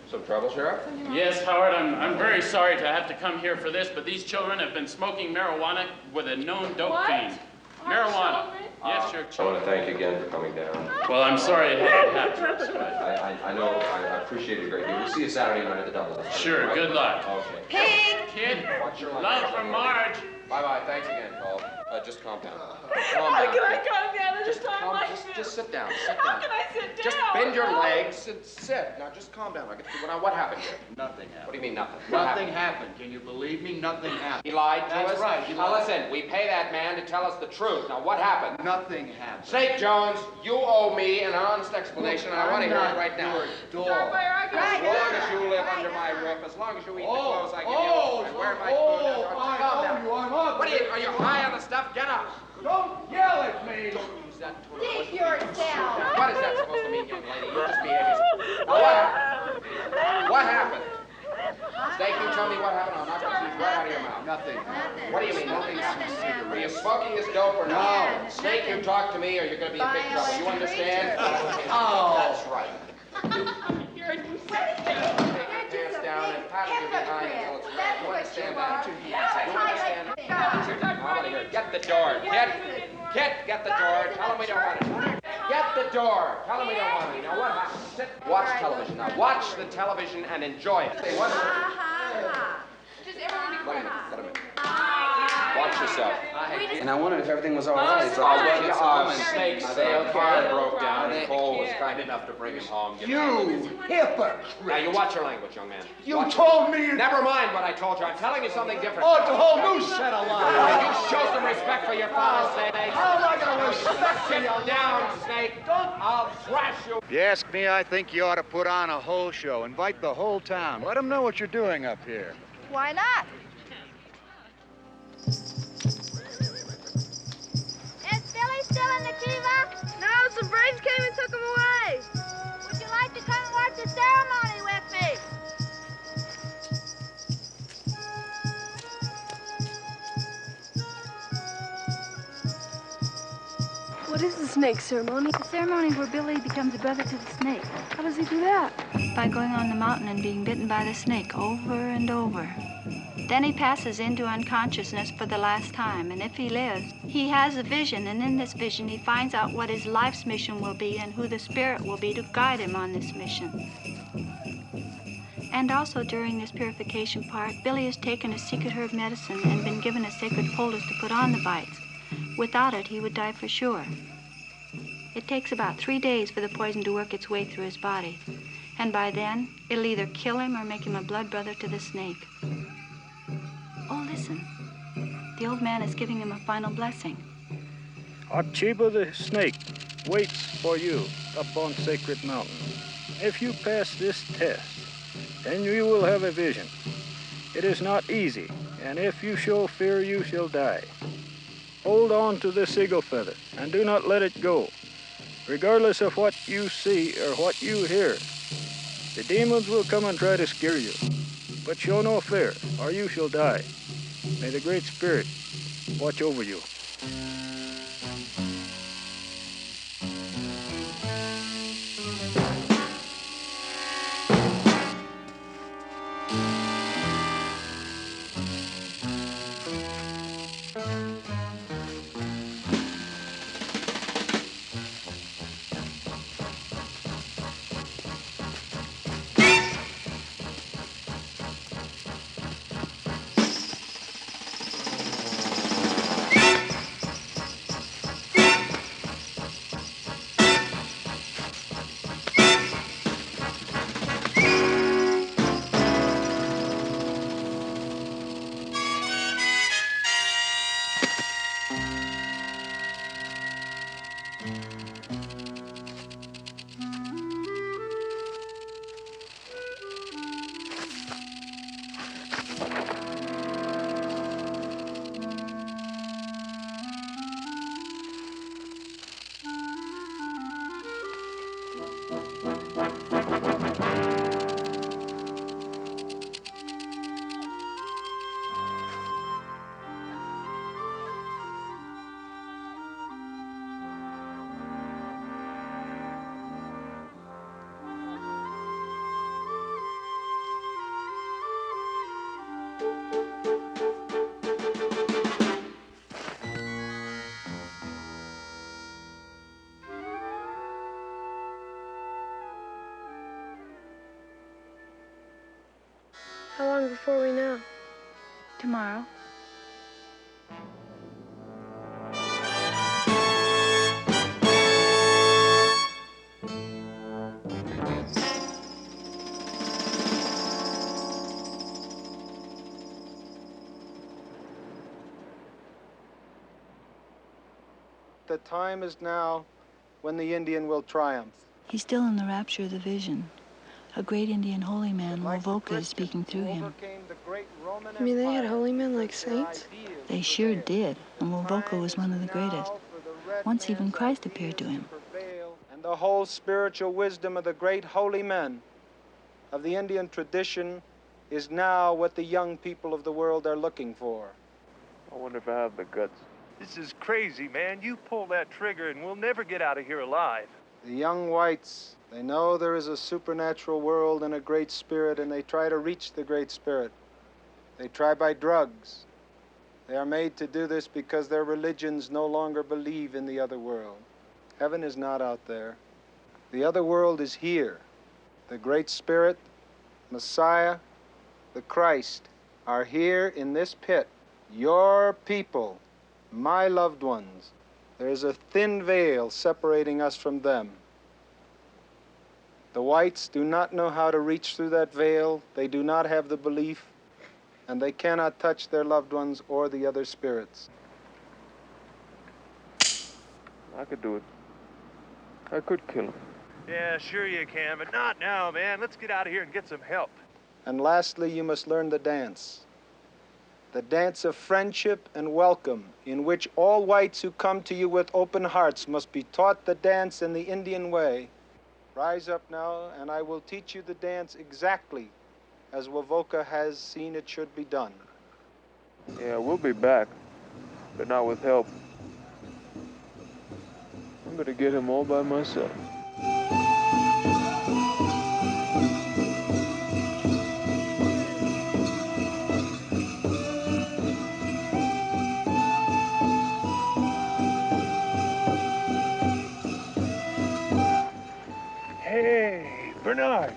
Some trouble, Sheriff? Yes, Howard, I'm very sorry to have to come here for this, but these children have been smoking marijuana with a known dope fiend. Marijuana. Yes, your I children. want to thank you again for coming down. Well, I'm sorry it had to happen this way. I know, I appreciate it greatly. We'll see you Saturday night at the Double. Sure, right? good luck. Okay. Pig! Kid, Watch your love language. from Marge. Bye-bye, thanks again, Cole. Just calm down. How can I calm down at a time like this? Just sit down, sit How down. can I sit down? Just bend find your legs and sit. Now, just calm down. Now, what happened here? Nothing happened. What do you mean, nothing? Nothing happened. Can you believe me? Nothing happened. He lied to us? That's right. He Now, lied. listen, we pay that man to tell us the truth. Now, what happened? Nothing happened. Snake Jones, you owe me an honest explanation, and I want to hear it right now. As long as you live under my roof, as long as you eat the clothes I give you, and wear my food, calm down. What are you high on the stuff? Get up. Don't yell at me. Don't use that tone. Take yourself. What is that supposed to mean, young lady? You just behave yourself. Now, what happened? What happened? Snake, you tell me what happened. I'll knock the teeth right out of your mouth. Nothing. What do you mean, nothing? Are you smoking this dope or not? No. Snake, you talk to me or you're going to be in big trouble. You understand? Oh. That's right. Pants down and paddle your behind until it's ready. You understand that? You understand? Get the door. Get the door. Tell him we don't want it. Get the door. Tell him we don't want it. Now what happened? Sit. Watch television. Now watch the television and enjoy it. Say what? Does everyone be quiet? Wait a minute. Watch yourself. And I wondered if everything was all right. Snakes. The car broke down and Cole was kind enough to bring him home. You hypocrite. Now you watch your language, young man. You told me. Never mind what I told you. I'm telling you something different. Oh, it's a whole new set of lies. You show some respect for your father, Snake. How am I going to respect you? Sit down, Snake. I'll thrash you. If you ask me, I think you ought to put on a whole show. Invite the whole town. Let them know what you're doing up here. Why not? Is Billy still in the Kiva? No, some braves came and took him away. Would you like to come and watch the ceremony with me? What is the snake ceremony? The ceremony where Billy becomes a brother to the snake. How does he do that? By going on the mountain and being bitten by the snake over and over. Then he passes into unconsciousness for the last time, and if he lives, he has a vision, and in this vision he finds out what his life's mission will be and who the spirit will be to guide him on this mission. And also during this purification part, Billy has taken a secret herb medicine and been given a sacred poultice to put on the bites. Without it, he would die for sure. It takes about 3 days for the poison to work its way through his body. And by then, it'll either kill him or make him a blood brother to the snake. Oh, listen. The old man is giving him a final blessing. Archiba the snake waits for you up on Sacred Mountain. If you pass this test, then you will have a vision. It is not easy, and if you show fear, you shall die. Hold on to this eagle feather, and do not let it go, regardless of what you see or what you hear. The demons will come and try to scare you, but show no fear, or you shall die. May the Great Spirit watch over you. How long before we know? Tomorrow. time is now when the Indian will triumph. He's still in the rapture of the vision. A great Indian holy man, Wovoka, is speaking through him. You mean they had holy men like saints? They sure did, and Wovoka was one of the greatest. Once even Christ appeared to him. And the whole spiritual wisdom of the great holy men of the Indian tradition is now what the young people of the world are looking for. I wonder if I have the guts. This is crazy, man. You pull that trigger and we'll never get out of here alive. The young whites, they know there is a supernatural world and a great spirit, and they try to reach the great spirit. They try by drugs. They are made to do this because their religions no longer believe in the other world. Heaven is not out there. The other world is here. The great spirit, Messiah, the Christ, are here in this pit. Your people, my loved ones. There is a thin veil separating us from them. The whites do not know how to reach through that veil. They do not have the belief, and they cannot touch their loved ones or the other spirits. I could do it. I could kill him. Yeah, sure you can, but not now, man. Let's get out of here and get some help. And lastly, you must learn the dance. The dance of friendship and welcome, in which all whites who come to you with open hearts must be taught the dance in the Indian way. Rise up now, and I will teach you the dance exactly as Wovoka has seen it should be done. Yeah, we'll be back, but not with help. I'm gonna get him all by myself. Hey, Bernard,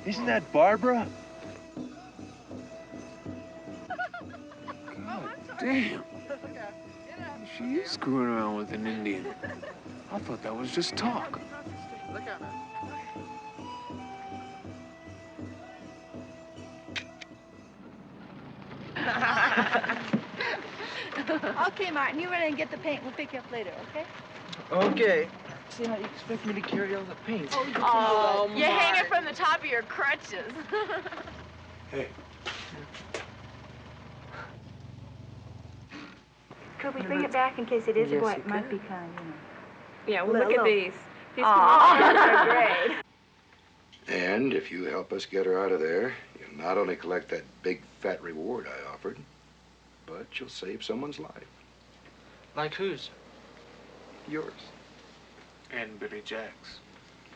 isn't that Barbara? God damn. She is screwing around with an Indian. I thought that was just talk. Look at Okay, Martin, you run and get the paint. We'll pick you up later, okay? Okay. See how you expect me to carry all the paint? Oh, you hang it from the top of your crutches. Hey. Could we bring it back in case it is a boy? It might be kind, you know. Yeah, well, look at these. These are great. And if you help us get her out of there, you'll not only collect that big fat reward I offered, but you'll save someone's life. Like whose? Yours. And Billy Jack's.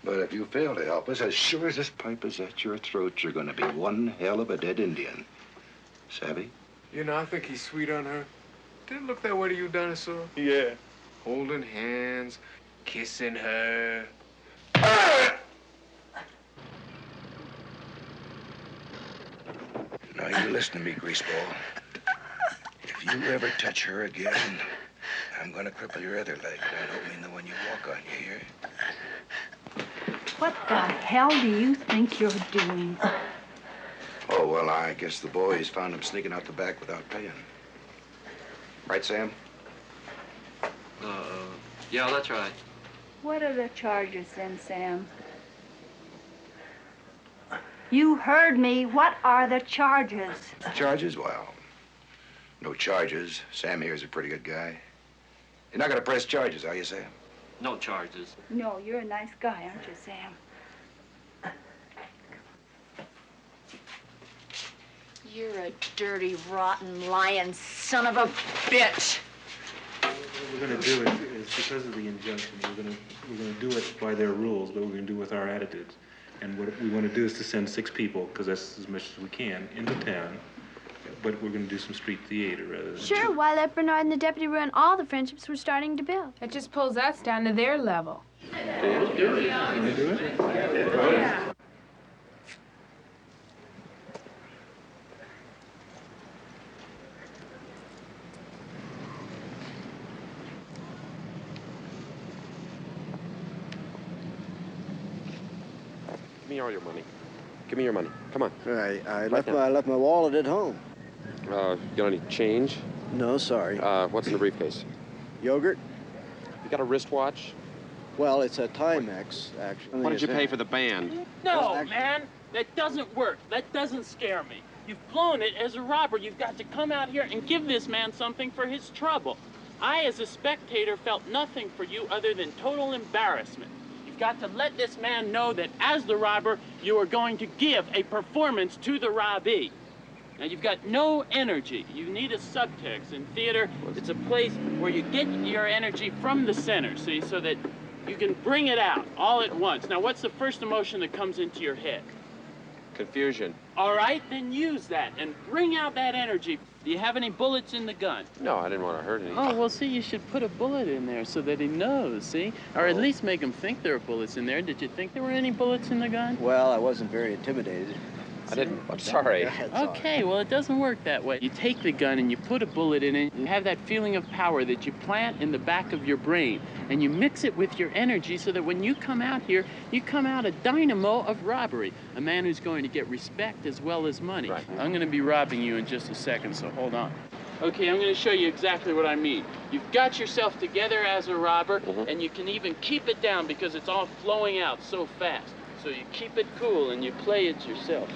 But if you fail to help us, as sure as this pipe is at your throat, you're going to be one hell of a dead Indian. Savvy? You know, I think he's sweet on her. Did it look that way to you, Dinosaur? Yeah. Holding hands, kissing her. Now, you listen to me, greaseball. If you ever touch her again, I'm going to cripple your other leg. I don't mean the one you walk on, you hear? What the hell do you think you're doing? Oh, well, I guess the boys found him sneaking out the back without paying. Right, Sam? Yeah, that's right. What are the charges then, Sam? You heard me. What are the charges? Charges? Well, no charges. Sam here's a pretty good guy. You're not going to press charges, are you, Sam? No charges. No, you're a nice guy, aren't you, Sam? You're a dirty, rotten, lying son of a bitch. What we're going to do is because of the injunction, we're going to do it by their rules, but we're going to do it with our attitudes. And what we want to do is to send 6 people, because that's as much as we can, into town. But we're going to do some street theater rather than... Sure, why let Bernard and the deputy ruin all the friendships we're starting to build? That just pulls us down to their level. Let's do it. You want to do it? Yeah. Give me all your money. Give me your money. Come on. I left my wallet at home. You got any change? No, sorry. What's in the briefcase? Yogurt. You got a wristwatch? Well, it's a Timex, actually. What did you pay for the band? No, man, that doesn't work. That doesn't scare me. You've flown it as a robber. You've got to come out here and give this man something for his trouble. I, as a spectator, felt nothing for you other than total embarrassment. You've got to let this man know that as the robber, you are going to give a performance to the robbee. Now, you've got no energy. You need a subtext. In theater, it's a place where you get your energy from the center, see, so that you can bring it out all at once. Now, what's the first emotion that comes into your head? Confusion. All right, then use that and bring out that energy. Do you have any bullets in the gun? No, I didn't want to hurt anything. Oh, well, see, you should put a bullet in there so that he knows, see? Or at least make him think there are bullets in there. Did you think there were any bullets in the gun? Well, I wasn't very intimidated. I didn't. I'm sorry. Okay, well, it doesn't work that way. You take the gun and you put a bullet in it. You have that feeling of power that you plant in the back of your brain. And you mix it with your energy so that when you come out here, you come out a dynamo of robbery. A man who's going to get respect as well as money. Right. I'm going to be robbing you in just a second, so hold on. Okay, I'm going to show you exactly what I mean. You've got yourself together as a robber, and you can even keep it down because it's all flowing out so fast. So you keep it cool and you play it yourself.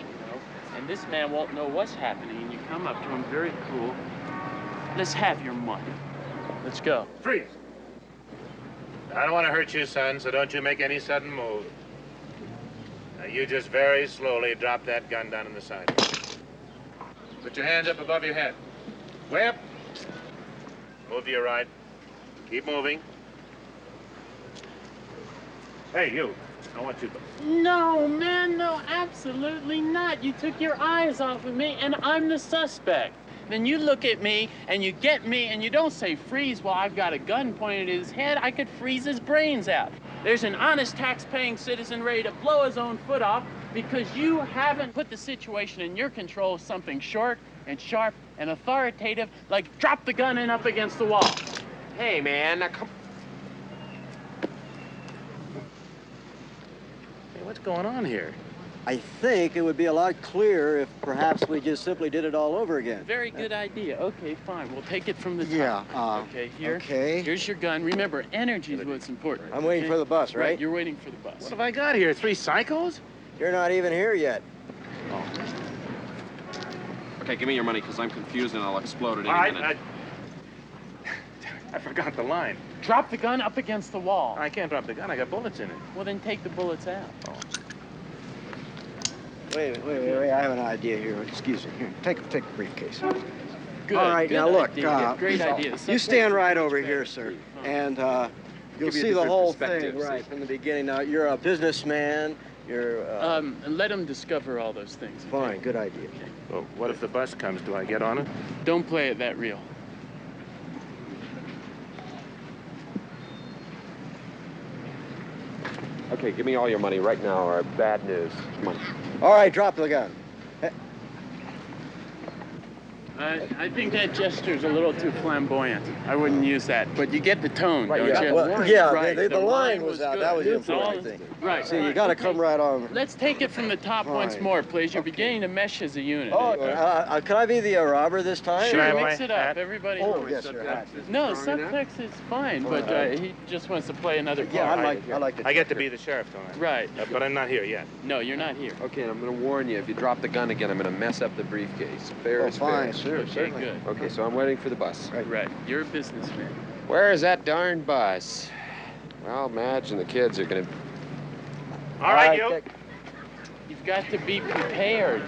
And this man won't know what's happening, and you come up to him very cool. Let's have your money. Let's go. Freeze. I don't want to hurt you, son, so don't you make any sudden move. Now, you just very slowly drop that gun down on the side. Put your hands up above your head. Webb. Move to your right. Keep moving. Hey, you. I want you to... No, man, no, absolutely not. You took your eyes off of me, and I'm the suspect. Then you look at me, and you get me, and you don't say freeze while I've got a gun pointed at his head. I could freeze his brains out. There's an honest tax-paying citizen ready to blow his own foot off because you haven't put the situation in your control of something short and sharp and authoritative, like drop the gun and up against the wall. Hey, man, now come... What's going on here? I think it would be a lot clearer if perhaps we just simply did it all over again. Very good idea. Okay, fine. We'll take it from the top. Yeah. Okay, here. Okay. Here's your gun. Remember, energy is what's important. I'm waiting for the bus, right? You're waiting for the bus. What have I got here? 3 psychos? You're not even here yet. Oh. Okay, give me your money, because I'm confused and I'll explode at any minute. I forgot the line. Drop the gun up against the wall. I can't drop the gun. I got bullets in it. Well, then take the bullets out. Oh. Wait. I have an idea here. Excuse me. Here, take the briefcase. Good. All right, good now look. idea. Great idea. You stand right over here, sir, and you'll see the whole thing right from the beginning. Now, you're a businessman. You're. Let him discover all those things. Okay? Fine. Good idea. Okay. Well, what if the bus comes? Do I get on it? Don't play it that real. Okay, give me all your money right now or bad news. Come on. All right, drop the gun. I think that gesture's a little too flamboyant. I wouldn't use that, but you get the tone, don't you? Well, yeah, right. the line was out. Good. That was the important thing. Right. See, you got to come right on. Let's take it from the top once more, please. You're beginning to mesh as a unit. Oh, can I be the robber this time? Sure, mix it up. Everybody. Oh, yes, sir. No, subtext is fine, but he just wants to play another part. Yeah, I like it. I get to be the sheriff, don't I? Right. But I'm not here yet. No, you're not here. Okay, I'm going to warn you. If you drop the gun again, I'm going to mess up the briefcase. Fair is fair. Fine, sure, Okay, certainly. good. Okay, so I'm waiting for the bus. Right. You're a businessman. Where is that darn bus? Well, imagine the kids are going to... All right, you. You've got to be prepared.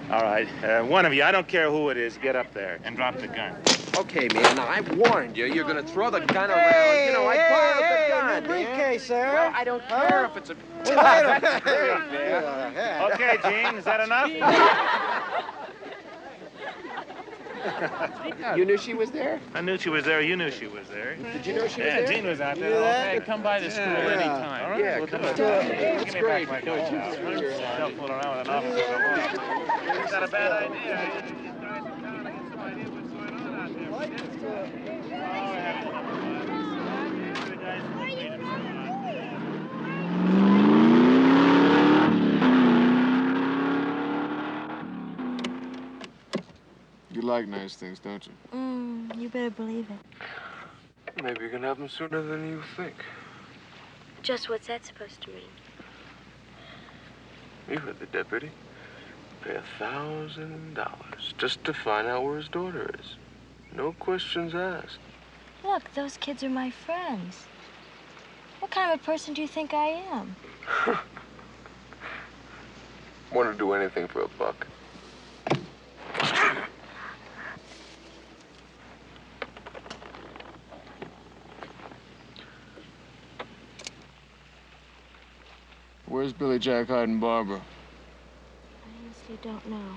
All right. One of you, I don't care who it is, get up there and drop the gun. Okay, man, I warned you. You're going to throw the gun around. You know, I borrowed the gun, briefcase, sir. Well, I don't care if it's a... Okay, Gene, is that enough? You knew she was there? I knew she was there. You knew she was there. Did you know she was there? there? Gene was out there. Hey, come by the school anytime. All right. Yeah, Well, come let's on. do it. It's Give me great. back my coat now. Don't fool around with an officer. Is that a bad idea? You like nice things, don't you? You better believe it. Maybe you can have them sooner than you think. Just what's that supposed to mean? You heard the deputy. Pay $1,000 just to find out where his daughter is. No questions asked. Look, those kids are my friends. What kind of a person do you think I am? Want to do anything for $1. Where's Billy Jack hiding Barbara? I honestly don't know.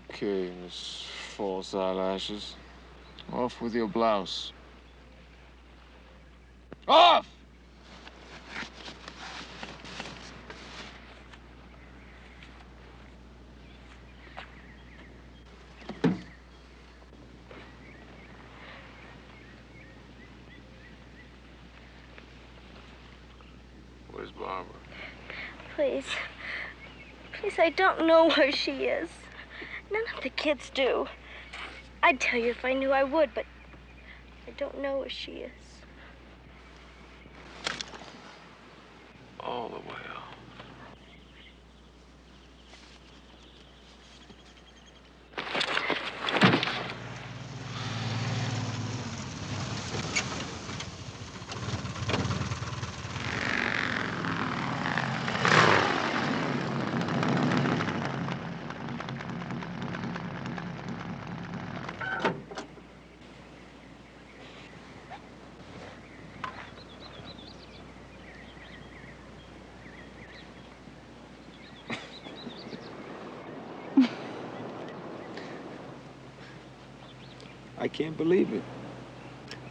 Okay, Miss False Eyelashes. Off with your blouse. Off! Where's Barbara? Please. Please, I don't know where she is. None of the kids do. I'd tell you if I knew I would, but I don't know where she is. All the way off. I can't believe it.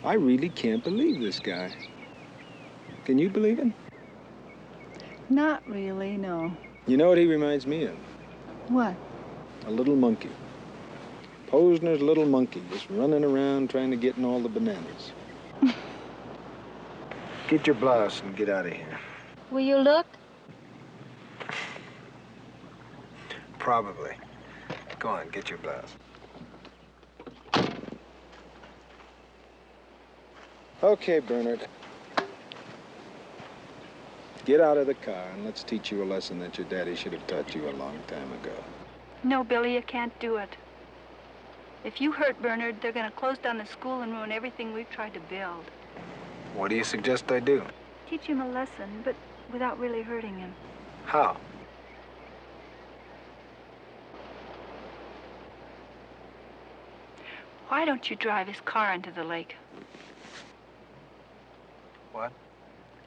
I really can't believe this guy. Can you believe it? Not really, no. You know what he reminds me of? What? A little monkey. Posner's little monkey, just running around trying to get in all the bananas. Get your blouse and get out of here. Will you look? Probably. Go on, get your blouse. Okay, Bernard. Get out of the car and let's teach you a lesson that your daddy should have taught you a long time ago. No, Billy, you can't do it. If you hurt Bernard, they're going to close down the school and ruin everything we've tried to build. What do you suggest I do? Teach him a lesson, but without really hurting him. How? Why don't you drive his car into the lake? What?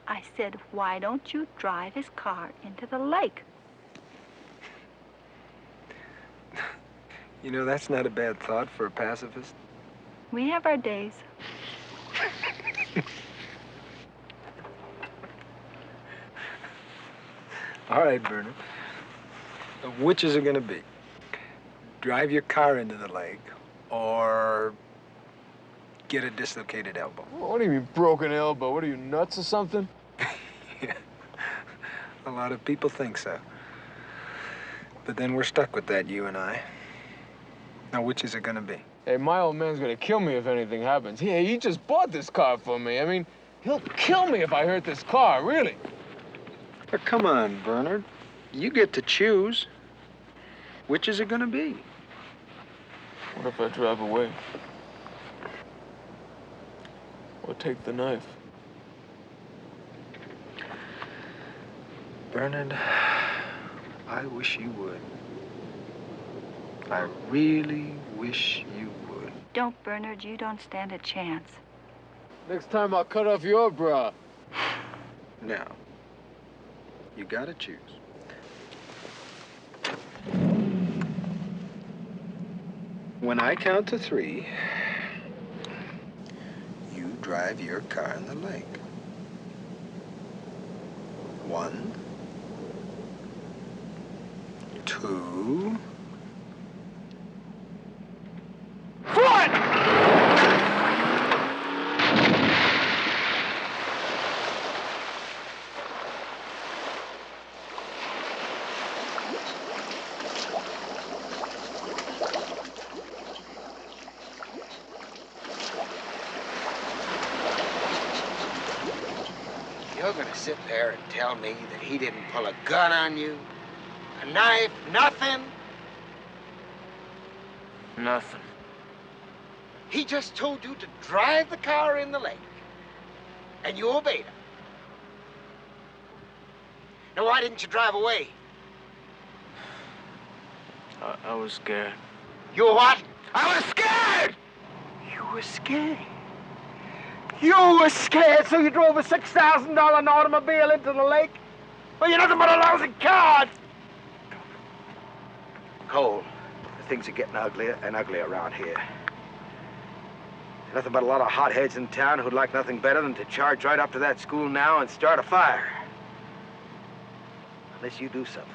I said, why don't you drive his car into the lake? You know, that's not a bad thought for a pacifist. We have our days. All right, Bernard. Which is it going to be? Drive your car into the lake or get a dislocated elbow? What do you mean, broken elbow? What are you, nuts or something? Yeah. A lot of people think so. But then we're stuck with that, you and I. Now, which is it going to be? Hey, my old man's gonna kill me if anything happens. He just bought this car for me. I mean, he'll kill me if I hurt this car, really. But come on, Bernard. You get to choose. Which is it going to be? What if I drive away? Or take the knife? Bernard, I wish you would. I really wish you would. Don't, Bernard. You don't stand a chance. Next time I'll cut off your bra. Now, you gotta choose. When I count to 3, you drive your car in the lake. 1, 2... You're gonna sit there and tell me that he didn't pull a gun on you? A knife? Nothing? Nothing. He just told you to drive the car in the lake, and you obeyed him. Now, why didn't you drive away? I was scared. You were what? I was scared! You were scared? You were scared, so you drove a $6,000 automobile into the lake? Well, you're nothing but a lousy coward! Cole, things are getting uglier and uglier around here. There's nothing but a lot of hotheads in town who'd like nothing better than to charge right up to that school now and start a fire. Unless you do something,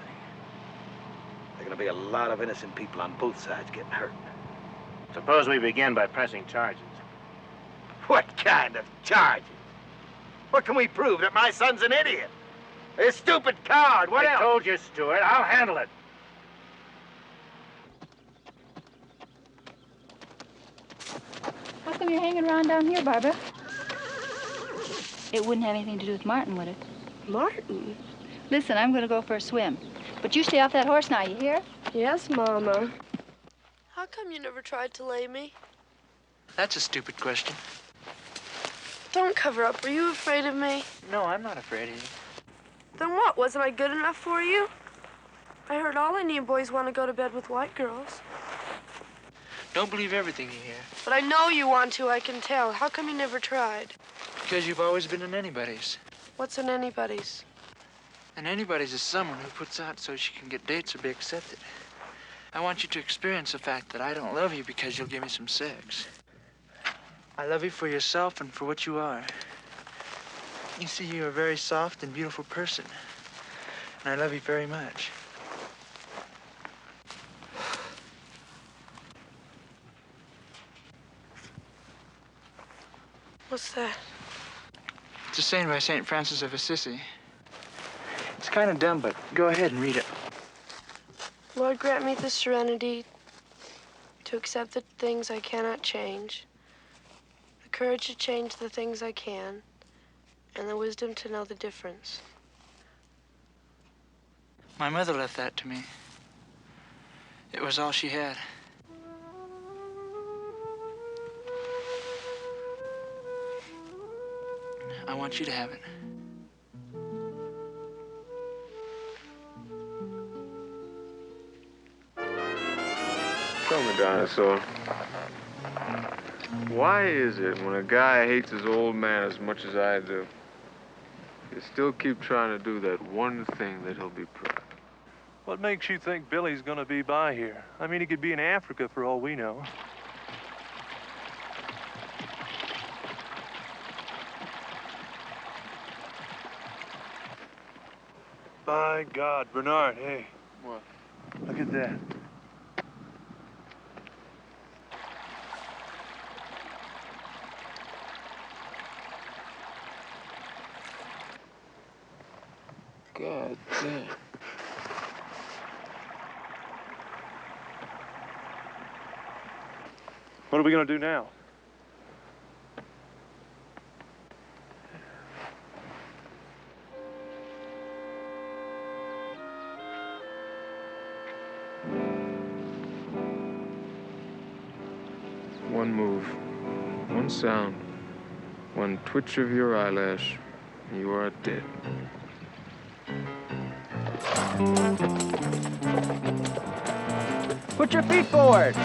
there are gonna be a lot of innocent people on both sides getting hurt. Suppose we begin by pressing charges. What kind of charges? What can we prove? That my son's an idiot? A stupid coward? What else? I told you, Stuart. I'll handle it. How come you're hanging around down here, Barbara? It wouldn't have anything to do with Martin, would it? Martin? Listen, I'm going to go for a swim. But you stay off that horse now, you hear? Yes, Mama. How come you never tried to lay me? That's a stupid question. Don't cover up. Were you afraid of me? No, I'm not afraid of you. Then what? Wasn't I good enough for you? I heard all Indian boys want to go to bed with white girls. Don't believe everything you hear. But I know you want to, I can tell. How come you never tried? Because you've always been an anybody's. What's an anybody's? And anybody's is someone who puts out so she can get dates or be accepted. I want you to experience the fact that I don't love you because you'll give me some sex. I love you for yourself and for what you are. You see, you're a very soft and beautiful person. And I love you very much. What's that? It's a saying by St. Francis of Assisi. It's kind of dumb, but go ahead and read it. Lord, grant me the serenity to accept the things I cannot change, the courage to change the things I can, and the wisdom to know the difference. My mother left that to me. It was all she had. I want you to have it. Tell me, Dinosaur, why is it when a guy hates his old man as much as I do, you still keep trying to do that one thing that he'll be proud of? What makes you think Billy's gonna be by here? I mean, he could be in Africa for all we know. My God, Bernard, hey. What? Look at that. God damn. What are we gonna do now? One move, one sound, one twitch of your eyelash, and you are dead. Put your feet forward.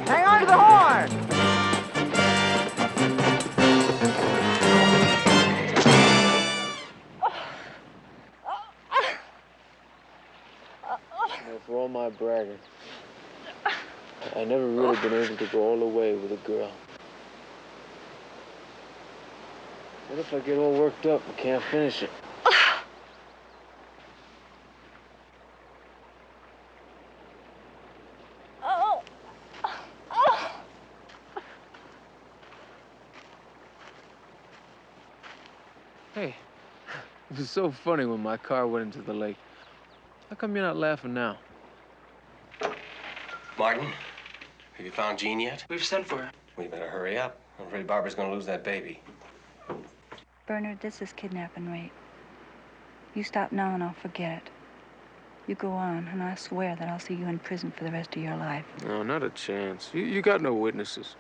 Hang on to the horn. For all my bragging, I never really been able to go all the way with a girl. What if I get all worked up and can't finish it? Hey, it was so funny when my car went into the lake. How come you're not laughing now? Martin, have you found Jean yet? We've sent for her. We better hurry up. I'm afraid Barbara's gonna lose that baby. Bernard, this is kidnap and rape. You stop now and I'll forget it. You go on, and I swear that I'll see you in prison for the rest of your life. No, not a chance. You got no witnesses.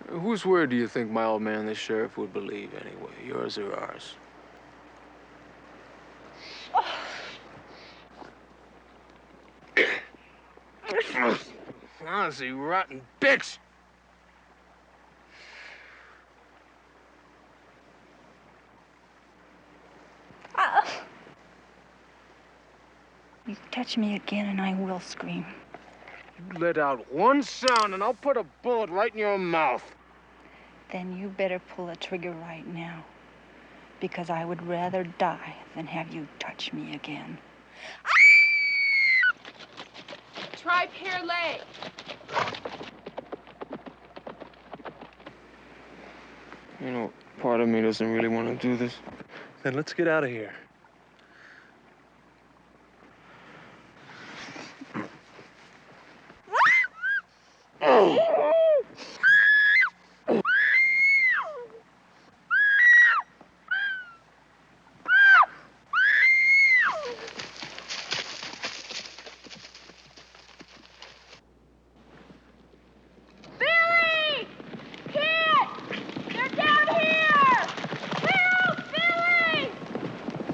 Whose word do you think my old man, the sheriff, would believe anyway? Yours or ours? Honestly, rotten bitch! You touch me again and I will scream. You let out one sound and I'll put a bullet right in your mouth. Then you better pull the trigger right now. Because I would rather die than have you touch me again. Try pear leg. You know, part of me doesn't really want to do this. Then let's get out of here.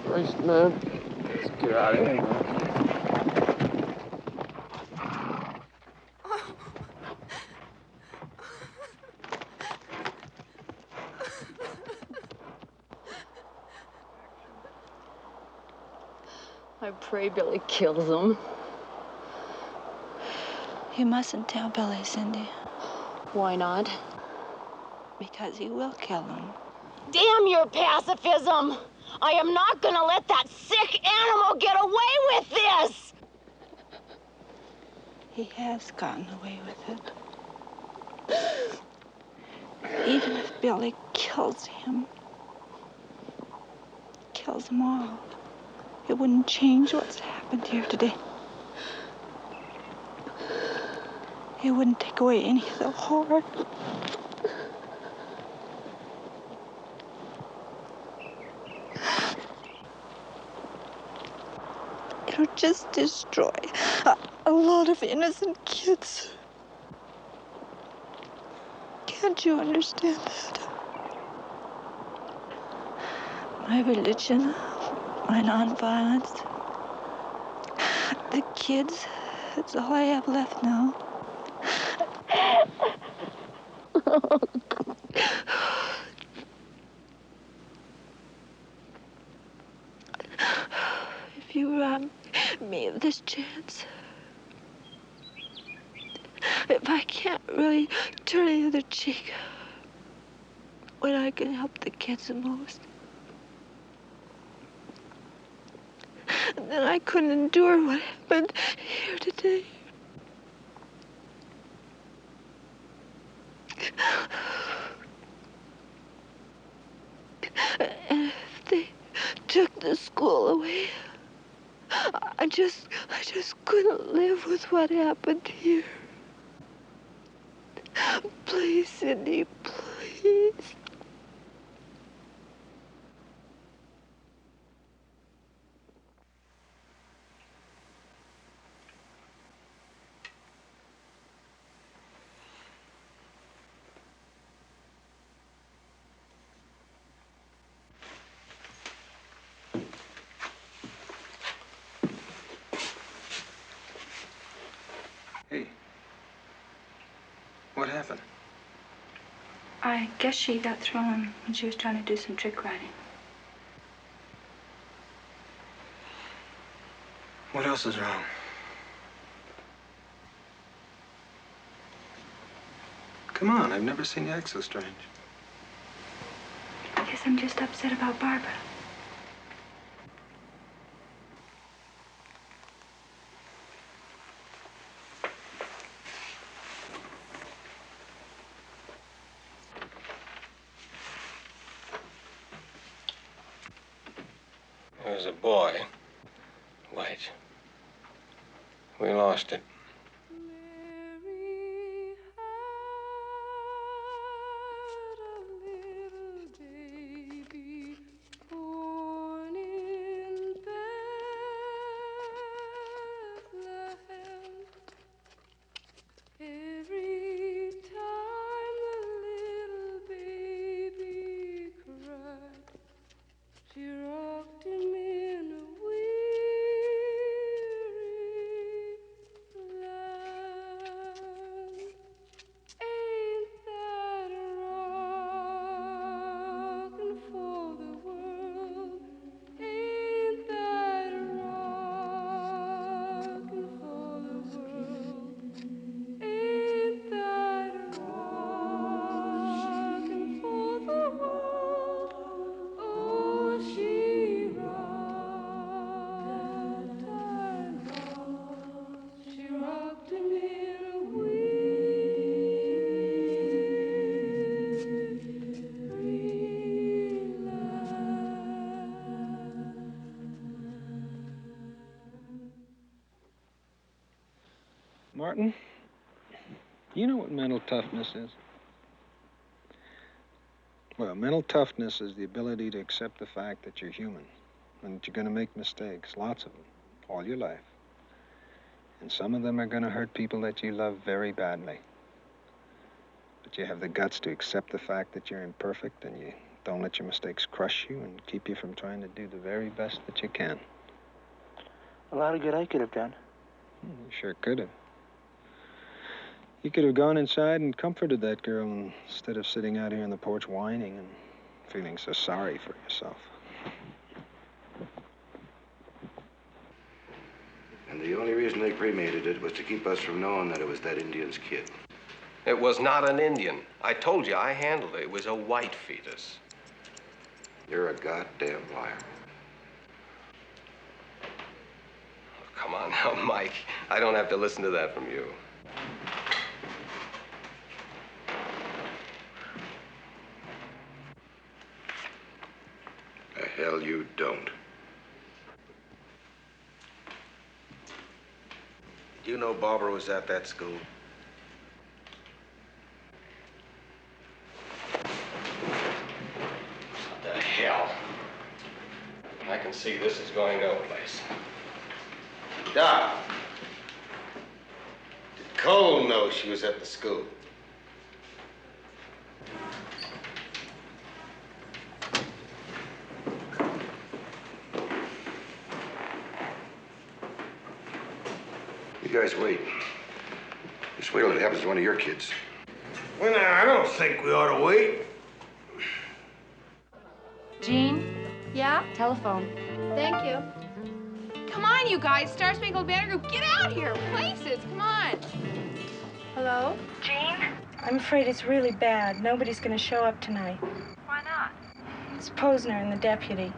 Christ, man. Let's get out of here, man. I pray Billy kills him. You mustn't tell Billy, Cindy. Why not? Because he will kill him. Damn your pacifism! I am not gonna let that sick animal get away with this! He has gotten away with it. Even if Billy kills him, kills them all, it wouldn't change what's happened here today. It wouldn't take away any of the horror. It'll just destroy a lot of innocent kids. Can't you understand that? My religion, my nonviolence, the kids, that's all I have left now. If you rob me of this chance, if I can't really turn the other cheek when I can help the kids the most, then I couldn't endure what happened here today. And if they took the school away, I just couldn't live with what happened here. Please, Cindy, please. Hey. What happened? I guess she got thrown when she was trying to do some trick riding. What else is wrong? Come on, I've never seen you act so strange. I guess I'm just upset about Barbara. There's a boy. Wait. We lost it. Martin, you know what mental toughness is? Well, mental toughness is the ability to accept the fact that you're human and that you're going to make mistakes, lots of them, all your life. And some of them are going to hurt people that you love very badly. But you have the guts to accept the fact that you're imperfect and you don't let your mistakes crush you and keep you from trying to do the very best that you can. A lot of good I could have done. You sure could have. You could have gone inside and comforted that girl instead of sitting out here on the porch whining and feeling so sorry for yourself. And the only reason they cremated it was to keep us from knowing that it was that Indian's kid. It was not an Indian. I told you, I handled it. It was a white fetus. You're a goddamn liar. Oh, come on now, Mike. I don't have to listen to that from you. The hell you don't. You know Barbara was at that school? What the hell? I can see this is going no place. Doc, did Cole know she was at the school? You guys wait. Just wait till it happens to one of your kids. Well, now, I don't think we ought to wait. Jean? Yeah? Telephone. Thank you. Come on, you guys. Star Spangled Banner Group, get out here. Places, come on. Hello? Jean? I'm afraid it's really bad. Nobody's going to show up tonight. Why not? It's Posner and the deputy.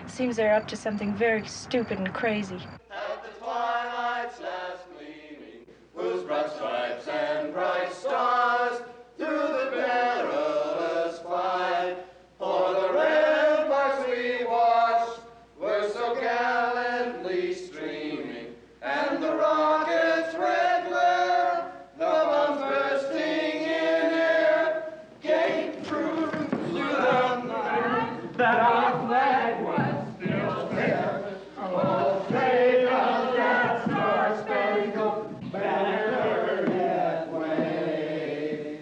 Seems they're up to something very stupid and crazy. At the twilight's last gleaming, whose bright stripes and bright stars through the perilous fight, for the ramparts we watched were so gallantly streaming, and the rockets' red glare, the bombs bursting in air, gave proof through the night that our flag was still there. Oh, say does that star-spangled banner yet wave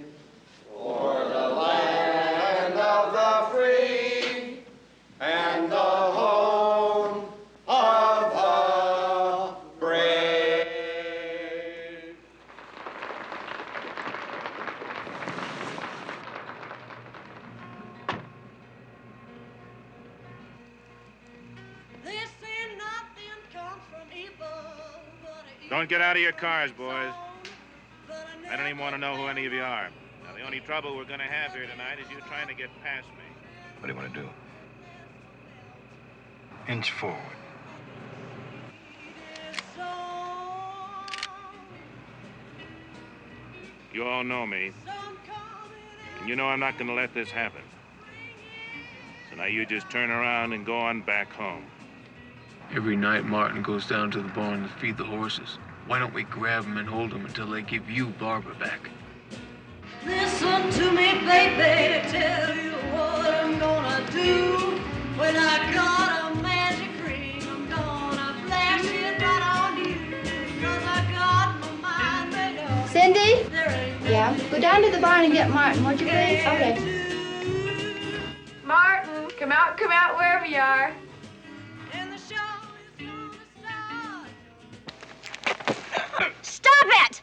for the land of the free and the home of the brave. Don't get out of your cars, boys. I don't even want to know who any of you are. Now, the only trouble we're going to have here tonight is you trying to get past me. What do you want to do? Inch forward. You all know me. And you know I'm not going to let this happen. So now you just turn around and go on back home. Every night, Martin goes down to the barn to feed the horses. Why don't we grab them and hold them until they give you Barbara back? Listen to me, baby, tell you what I'm gonna do. When I got a magic ring, I'm gonna flash it right on you. 'Cause I got my mind made up. Cindy? There ain't Yeah? Go down to the barn and get Martin, would you please? Okay. Martin, come out, wherever you are. Stop it!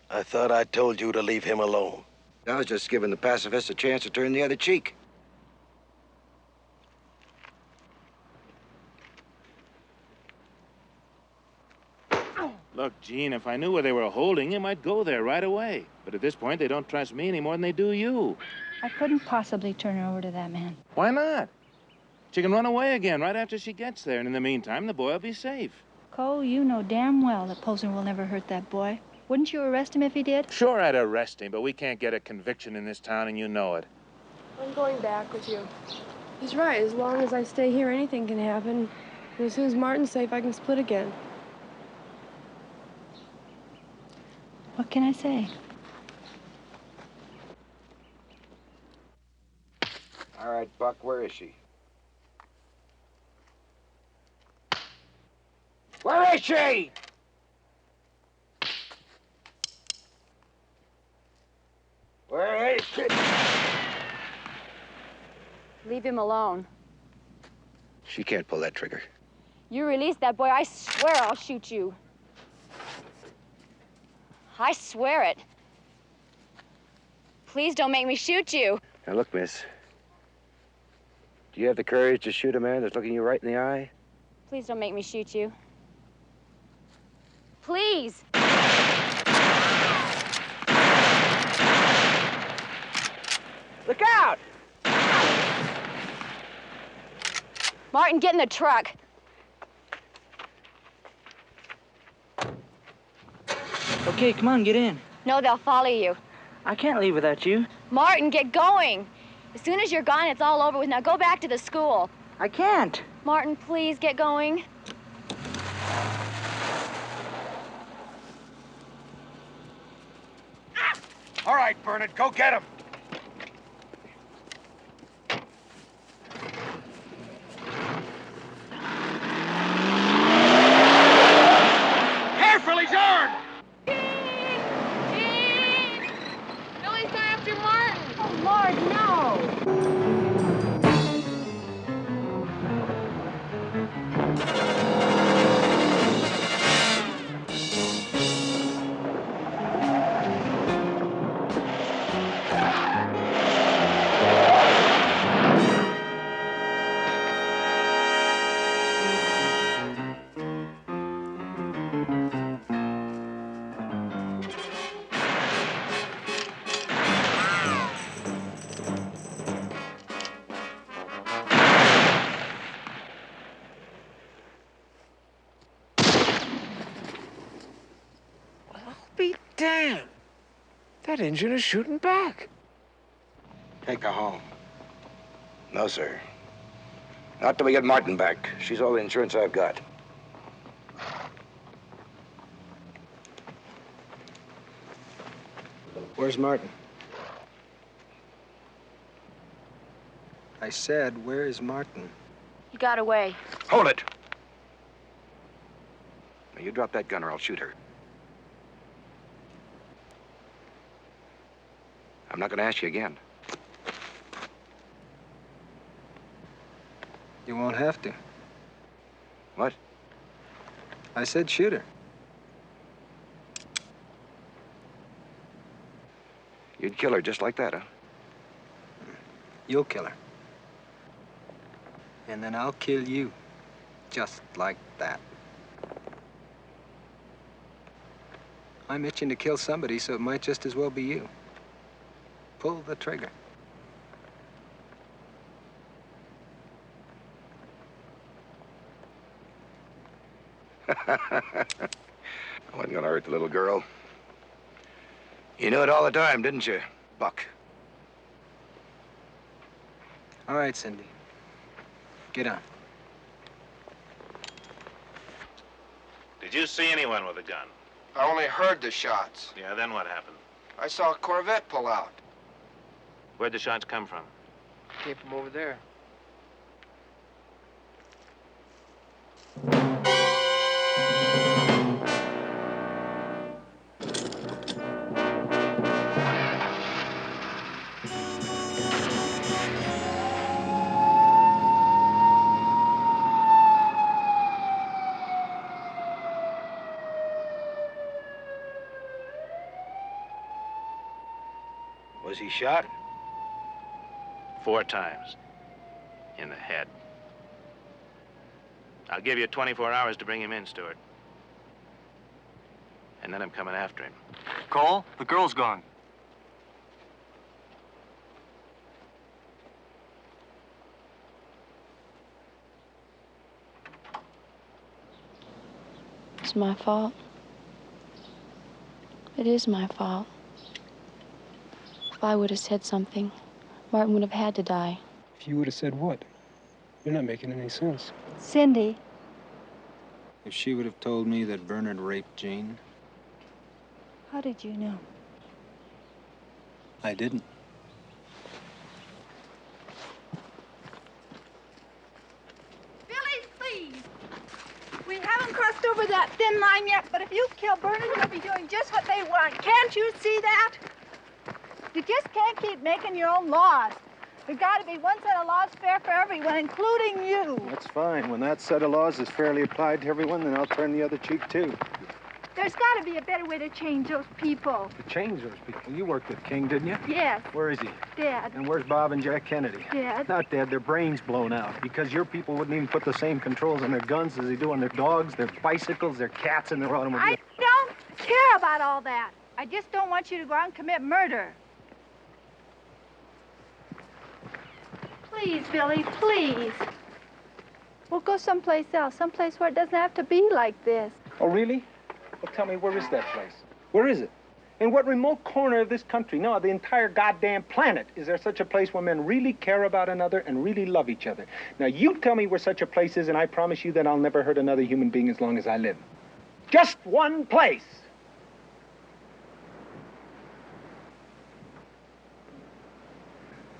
I thought I told you to leave him alone. I was just giving the pacifists a chance to turn the other cheek. Look, Gene, if I knew where they were holding him, I'd go there right away. But at this point, they don't trust me any more than they do you. I couldn't possibly turn her over to that man. Why not? She can run away again right after she gets there, and in the meantime, the boy will be safe. Cole, you know damn well that Posner will never hurt that boy. Wouldn't you arrest him if he did? Sure, I'd arrest him, but we can't get a conviction in this town, and you know it. I'm going back with you. He's right. As long as I stay here, anything can happen. And as soon as Martin's safe, I can split again. What can I say? All right, Buck, where is she? Where is she? Where is she? Leave him alone. She can't pull that trigger. You release that boy, I swear I'll shoot you. I swear it. Please don't make me shoot you. Now, look, miss. Do you have the courage to shoot a man that's looking you right in the eye? Please don't make me shoot you. Please. Look out! Martin, get in the truck. Okay, come on, get in. No, they'll follow you. I can't leave without you. Martin, get going. As soon as you're gone, it's all over with. Now go back to the school. I can't. Martin, please get going. All right, Bernard, go get him. Careful, he's armed! Billy's going after Martin. Oh, Lord, no. Be damned. That engine is shooting back. Take her home. No, sir. Not till we get Martin back. She's all the insurance I've got. Where's Martin? I said, where is Martin? He got away. Hold it! Now, you drop that gun or I'll shoot her. I'm not going to ask you again. You won't have to. What? I said shoot her. You'd kill her just like that, huh? You'll kill her. And then I'll kill you. Just like that. I'm itching to kill somebody, so it might just as well be you. Pull the trigger. I wasn't gonna hurt the little girl. You knew it all the time, didn't you, Buck? All right, Cindy. Get on. Did you see anyone with a gun? I only heard the shots. Yeah, then what happened? I saw a Corvette pull out. Where'd the shots come from? Came from over there. Was he shot? 4 times. In the head. I'll give you 24 hours to bring him in, Stewart. And then I'm coming after him. Cole, the girl's gone. It's my fault. It is my fault. If I would have said something, Martin would have had to die. If you would have said what? You're not making any sense. Cindy. If she would have told me that Bernard raped Jean, How did you know? I didn't. Billy, please. We haven't crossed over that thin line yet, but if you kill Bernard, you'll be doing just what they want. Can't you see that? You just can't keep making your own laws. There's got to be one set of laws fair for everyone, including you. That's fine. When that set of laws is fairly applied to everyone, then I'll turn the other cheek, too. There's got to be a better way to change those people. To change those people? You worked with King, didn't you? Yes. Where is he? Dead. And where's Bob and Jack Kennedy? Dead. Not dead. Their brains blown out. Because your people wouldn't even put the same controls on their guns as they do on their dogs, their bicycles, their cats, and their automobiles. I don't care about all that. I just don't want you to go out and commit murder. Please, Billy, please. We'll go someplace else, someplace where it doesn't have to be like this. Oh, really? Well, tell me, where is that place? Where is it? In what remote corner of this country, no, the entire goddamn planet, is there such a place where men really care about another and really love each other? Now, you tell me where such a place is, and I promise you that I'll never hurt another human being as long as I live. Just one place.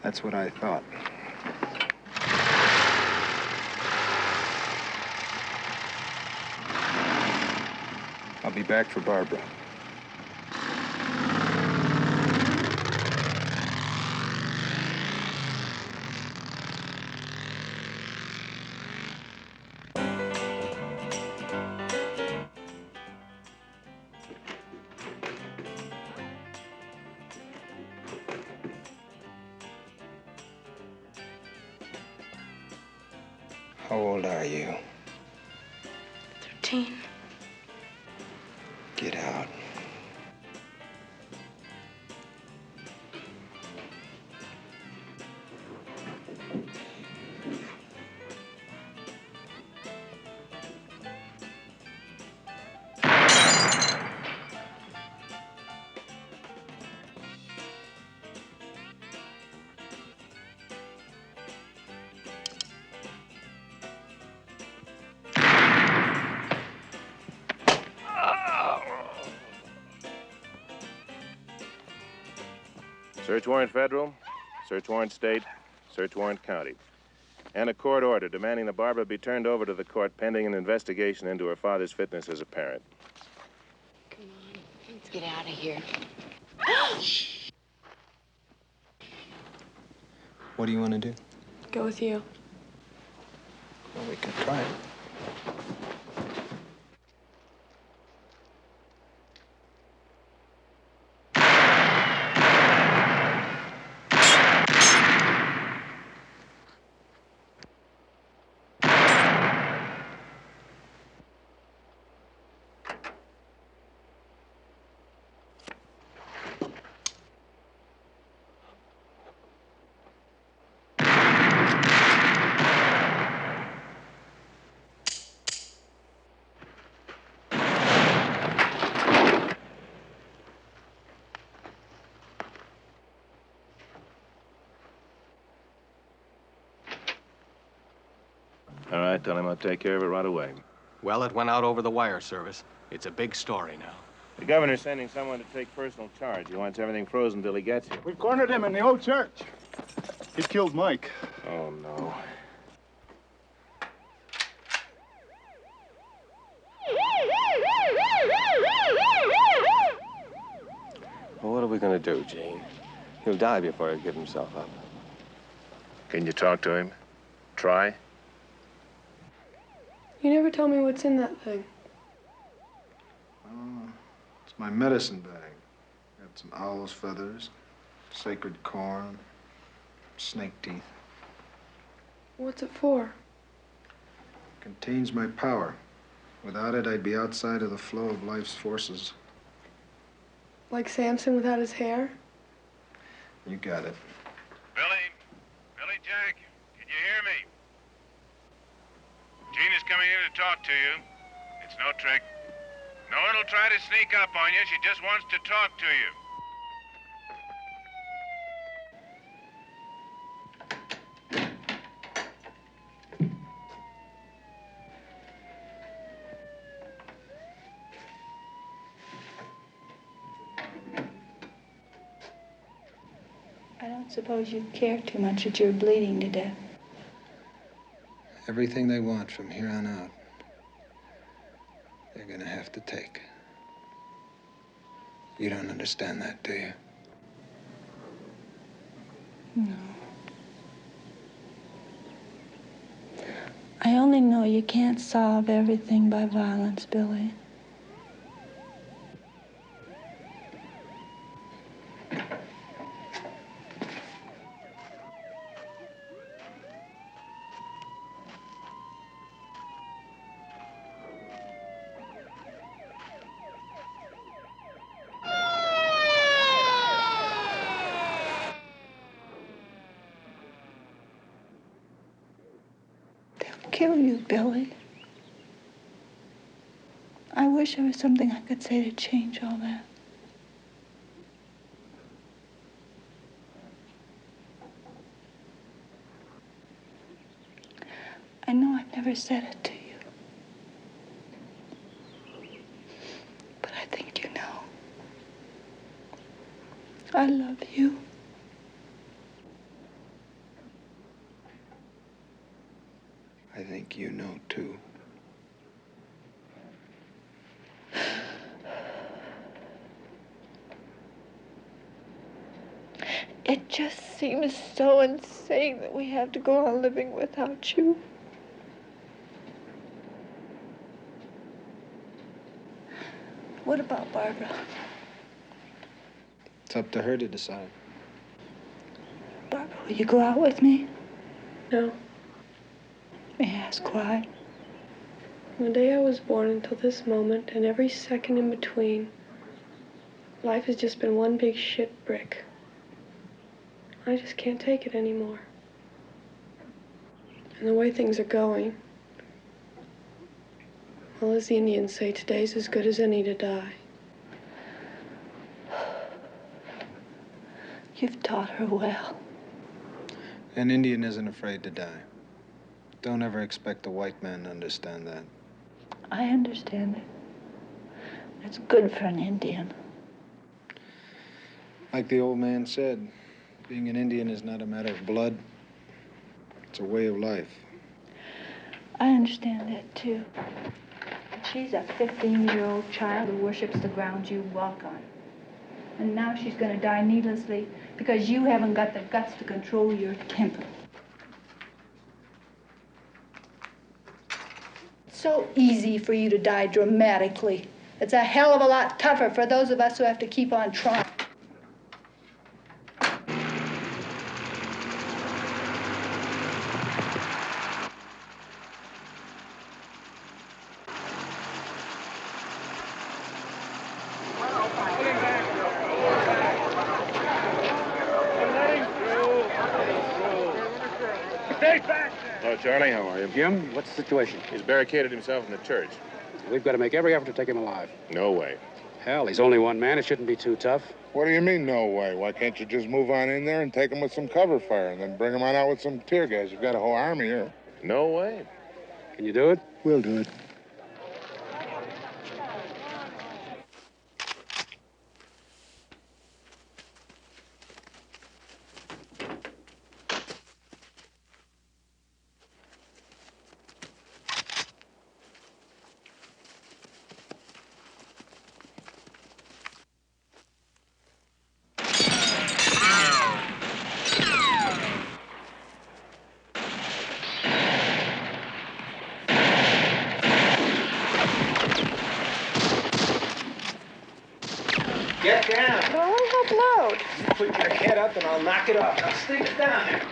That's what I thought. I'll be back for Barbara. How old are you? 13. Get out. Search warrant federal, search warrant state, search warrant county. And a court order demanding that Barbara be turned over to the court pending an investigation into her father's fitness as a parent. Come on, let's get out of here. What do you want to do? Go with you. Well, we can try it. All right, tell him I'll take care of it right away. Well, it went out over the wire service. It's a big story now. The governor's sending someone to take personal charge. He wants everything frozen till he gets here. We cornered him in the old church. He killed Mike. Oh, no. Well, what are we going to do, Gene? He'll die before he'll give himself up. Can you talk to him? Try? You never tell me what's in that thing. It's my medicine bag. Got some owl's feathers, sacred corn, snake teeth. What's it for? Contains my power. Without it, I'd be outside of the flow of life's forces. Like Samson without his hair? You got it. Billy Jack, can you hear me? Jean is coming here to talk to you. It's no trick. No one will try to sneak up on you. She just wants to talk to you. Suppose you care too much that you're bleeding to death. Everything they want from here on out, they're gonna have to take. You don't understand that, do you? No. I only know you can't solve everything by violence, Billy. Kill you, Billy. I wish there was something I could say to change all that. I know I've never said it to you, but I think you know. I love you. I think you know, too. It just seems so insane that we have to go on living without you. What about Barbara? It's up to her to decide. Barbara, will you go out with me? No. May I ask why? From the day I was born until this moment, and every second in between, life has just been one big shit brick. I just can't take it anymore. And the way things are going, well, as the Indians say, today's as good as any to die. You've taught her well. An Indian isn't afraid to die. Don't ever expect a white man to understand that. I understand it. It's good for an Indian. Like the old man said, being an Indian is not a matter of blood. It's a way of life. I understand that, too. She's a 15-year-old child who worships the ground you walk on. And now she's going to die needlessly because you haven't got the guts to control your temper. It's so easy for you to die dramatically. It's a hell of a lot tougher for those of us who have to keep on trying. Hello, Charlie. How are you? Jim, what's the situation? He's barricaded himself in the church. We've got to make every effort to take him alive. No way. Hell, he's only one man. It shouldn't be too tough. What do you mean, no way? Why can't you just move on in there and take him with some cover fire and then bring him on out with some tear gas? You've got a whole army here. No way. Can you do it? We'll do it. Get down. But I want to help load. You put your head up and I'll knock it off. Now stick it down there.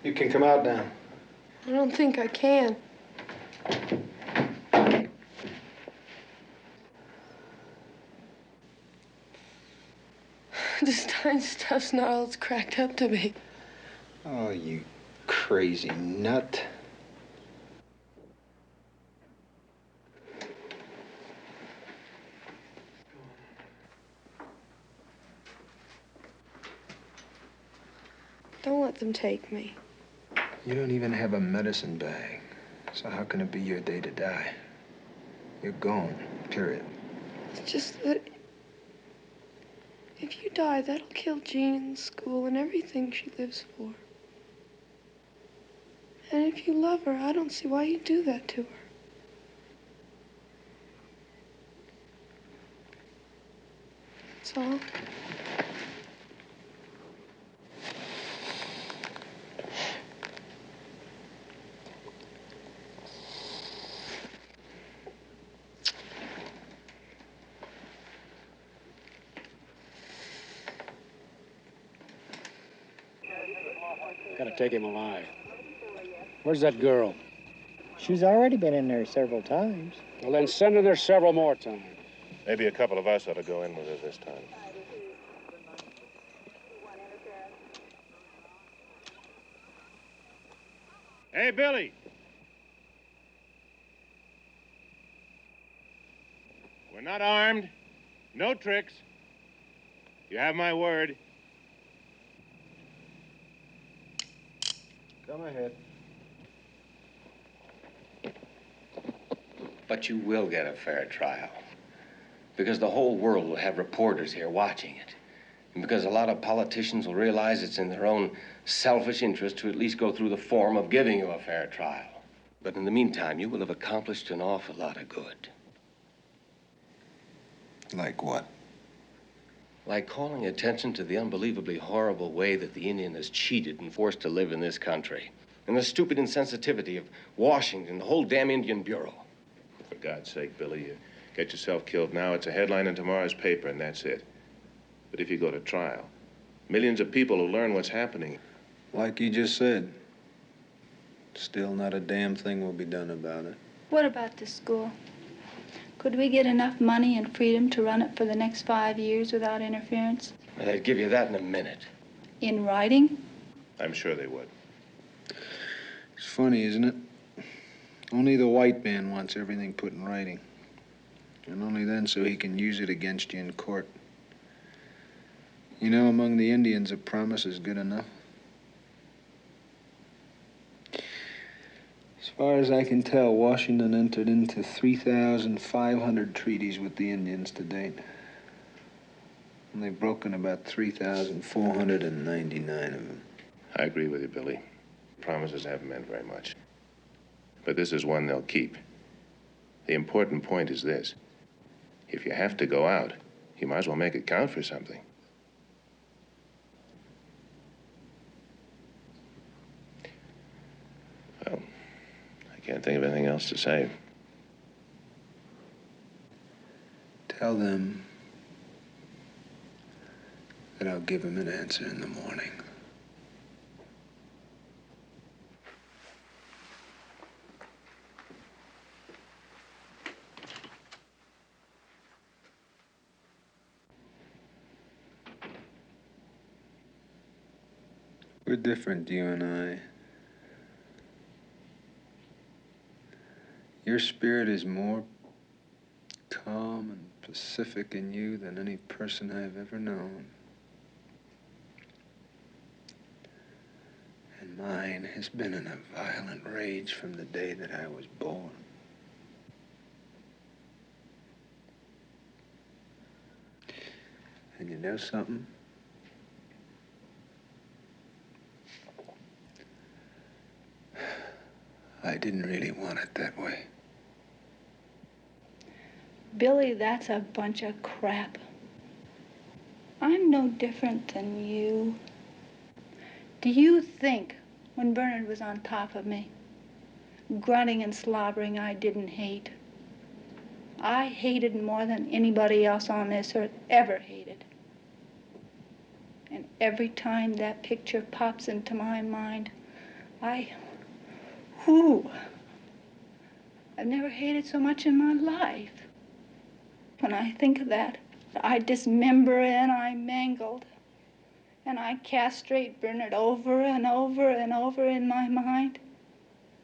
You can come out now. I don't think I can. This tiny stuff's not all it's cracked up to be. Oh, you crazy nut. Don't let them take me. You don't even have a medicine bag. So how can it be your day to die? You're gone, period. It's just that if you die, that'll kill Jean and school and everything she lives for. And if you love her, I don't see why you do that to her. That's all. Gotta take him alive. Where's that girl? She's already been in there several times. Well, then send her there several more times. Maybe a couple of us ought to go in with her this time. Hey, Billy! We're not armed. No tricks. You have my word. Come ahead. But you will get a fair trial. Because the whole world will have reporters here watching it. And because a lot of politicians will realize it's in their own selfish interest to at least go through the form of giving you a fair trial. But in the meantime, you will have accomplished an awful lot of good. Like what? Like calling attention to the unbelievably horrible way that the Indian is cheated and forced to live in this country. And the stupid insensitivity of Washington, the whole damn Indian Bureau. For God's sake, Billy, you get yourself killed now, it's a headline in tomorrow's paper, and that's it. But if you go to trial, millions of people will learn what's happening. Like you just said, still not a damn thing will be done about it. What about the school? Could we get enough money and freedom to run it for the next 5 years without interference? They'd give you that in a minute. In writing? I'm sure they would. It's funny, isn't it? Only the white man wants everything put in writing. And only then so he can use it against you in court. You know, among the Indians, a promise is good enough. As far as I can tell, Washington entered into 3,500 treaties with the Indians to date. And they've broken about 3,499 of them. I agree with you, Billy. Promises haven't meant very much. But this is one they'll keep. The important point is this. If you have to go out, you might as well make it count for something. Well, I can't think of anything else to say. Tell them that I'll give him an answer in the morning. We're different, you and I. Your spirit is more calm and pacific in you than any person I've ever known. And mine has been in a violent rage from the day that I was born. And you know something? I didn't really want it that way. Billy, that's a bunch of crap. I'm no different than you. Do you think when Bernard was on top of me, grunting and slobbering, I didn't hate? I hated more than anybody else on this earth ever hated. And every time that picture pops into my mind, I've never hated so much in my life. When I think of that, I dismember and I mangled. And I castrate Bernard over and over and over in my mind.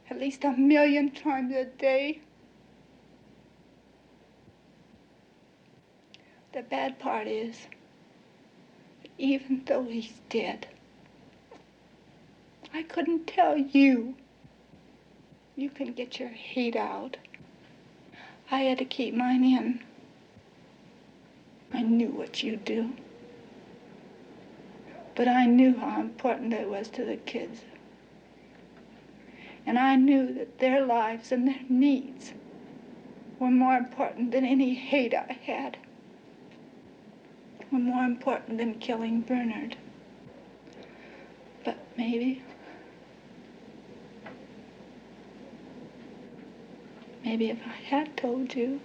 At least 1,000,000 times a day. The bad part is, even though he's dead, I couldn't tell you. You can get your hate out. I had to keep mine in. I knew what you'd do. But I knew how important it was to the kids. And I knew that their lives and their needs were more important than any hate I had. Were more important than killing Bernard. But maybe if I had told you,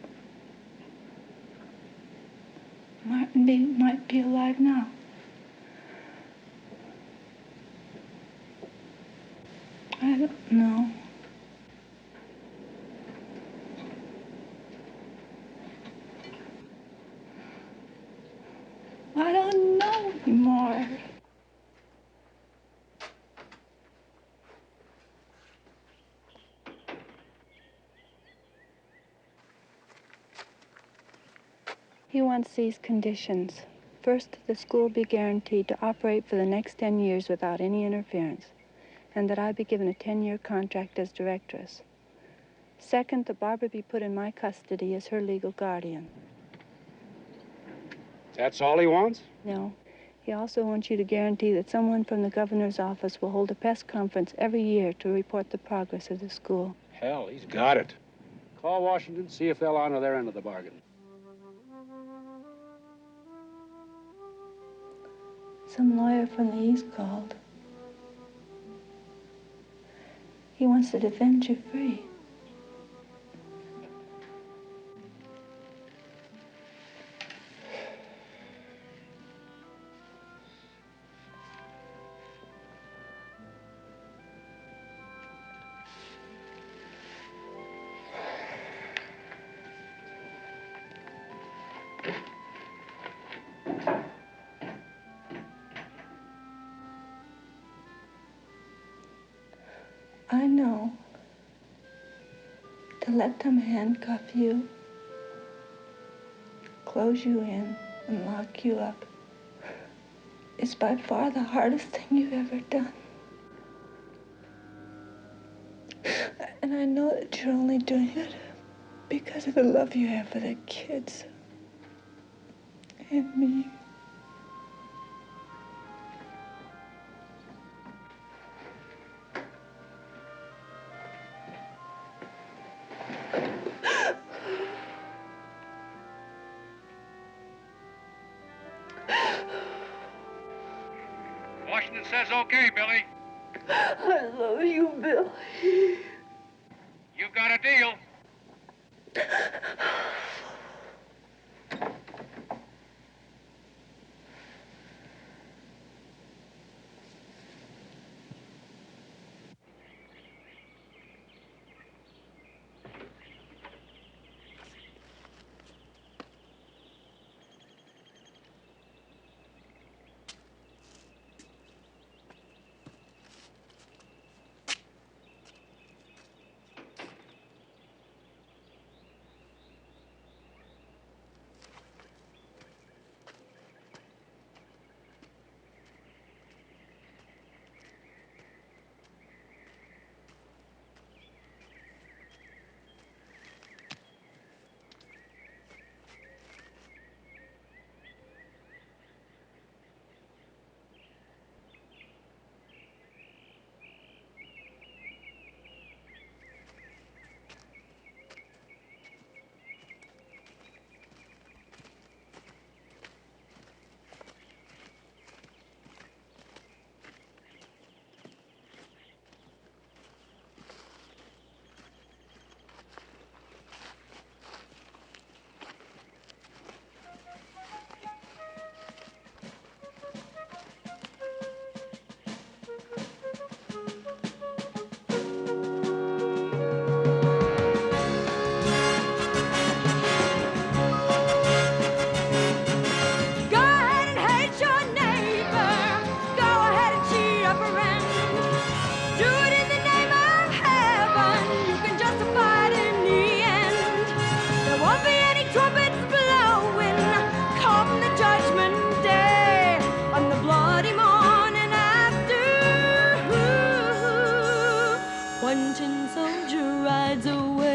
Martin might be alive now. I don't know. I don't know anymore. He wants these conditions. First, the school be guaranteed to operate for the next 10 years without any interference, and that I be given a 10-year contract as directress. Second, that Barbara be put in my custody as her legal guardian. That's all he wants? No. He also wants you to guarantee that someone from the governor's office will hold a press conference every year to report the progress of the school. Hell, he's got it. Call Washington, see if they'll honor their end of the bargain. Some lawyer from the East called. He wants to defend you free. I know to let them handcuff you, close you in, and lock you up is by far the hardest thing you've ever done. And I know that you're only doing it because of the love you have for the kids and me. Washington says okay, Billy. I love you, Billy. You got a deal. rides away.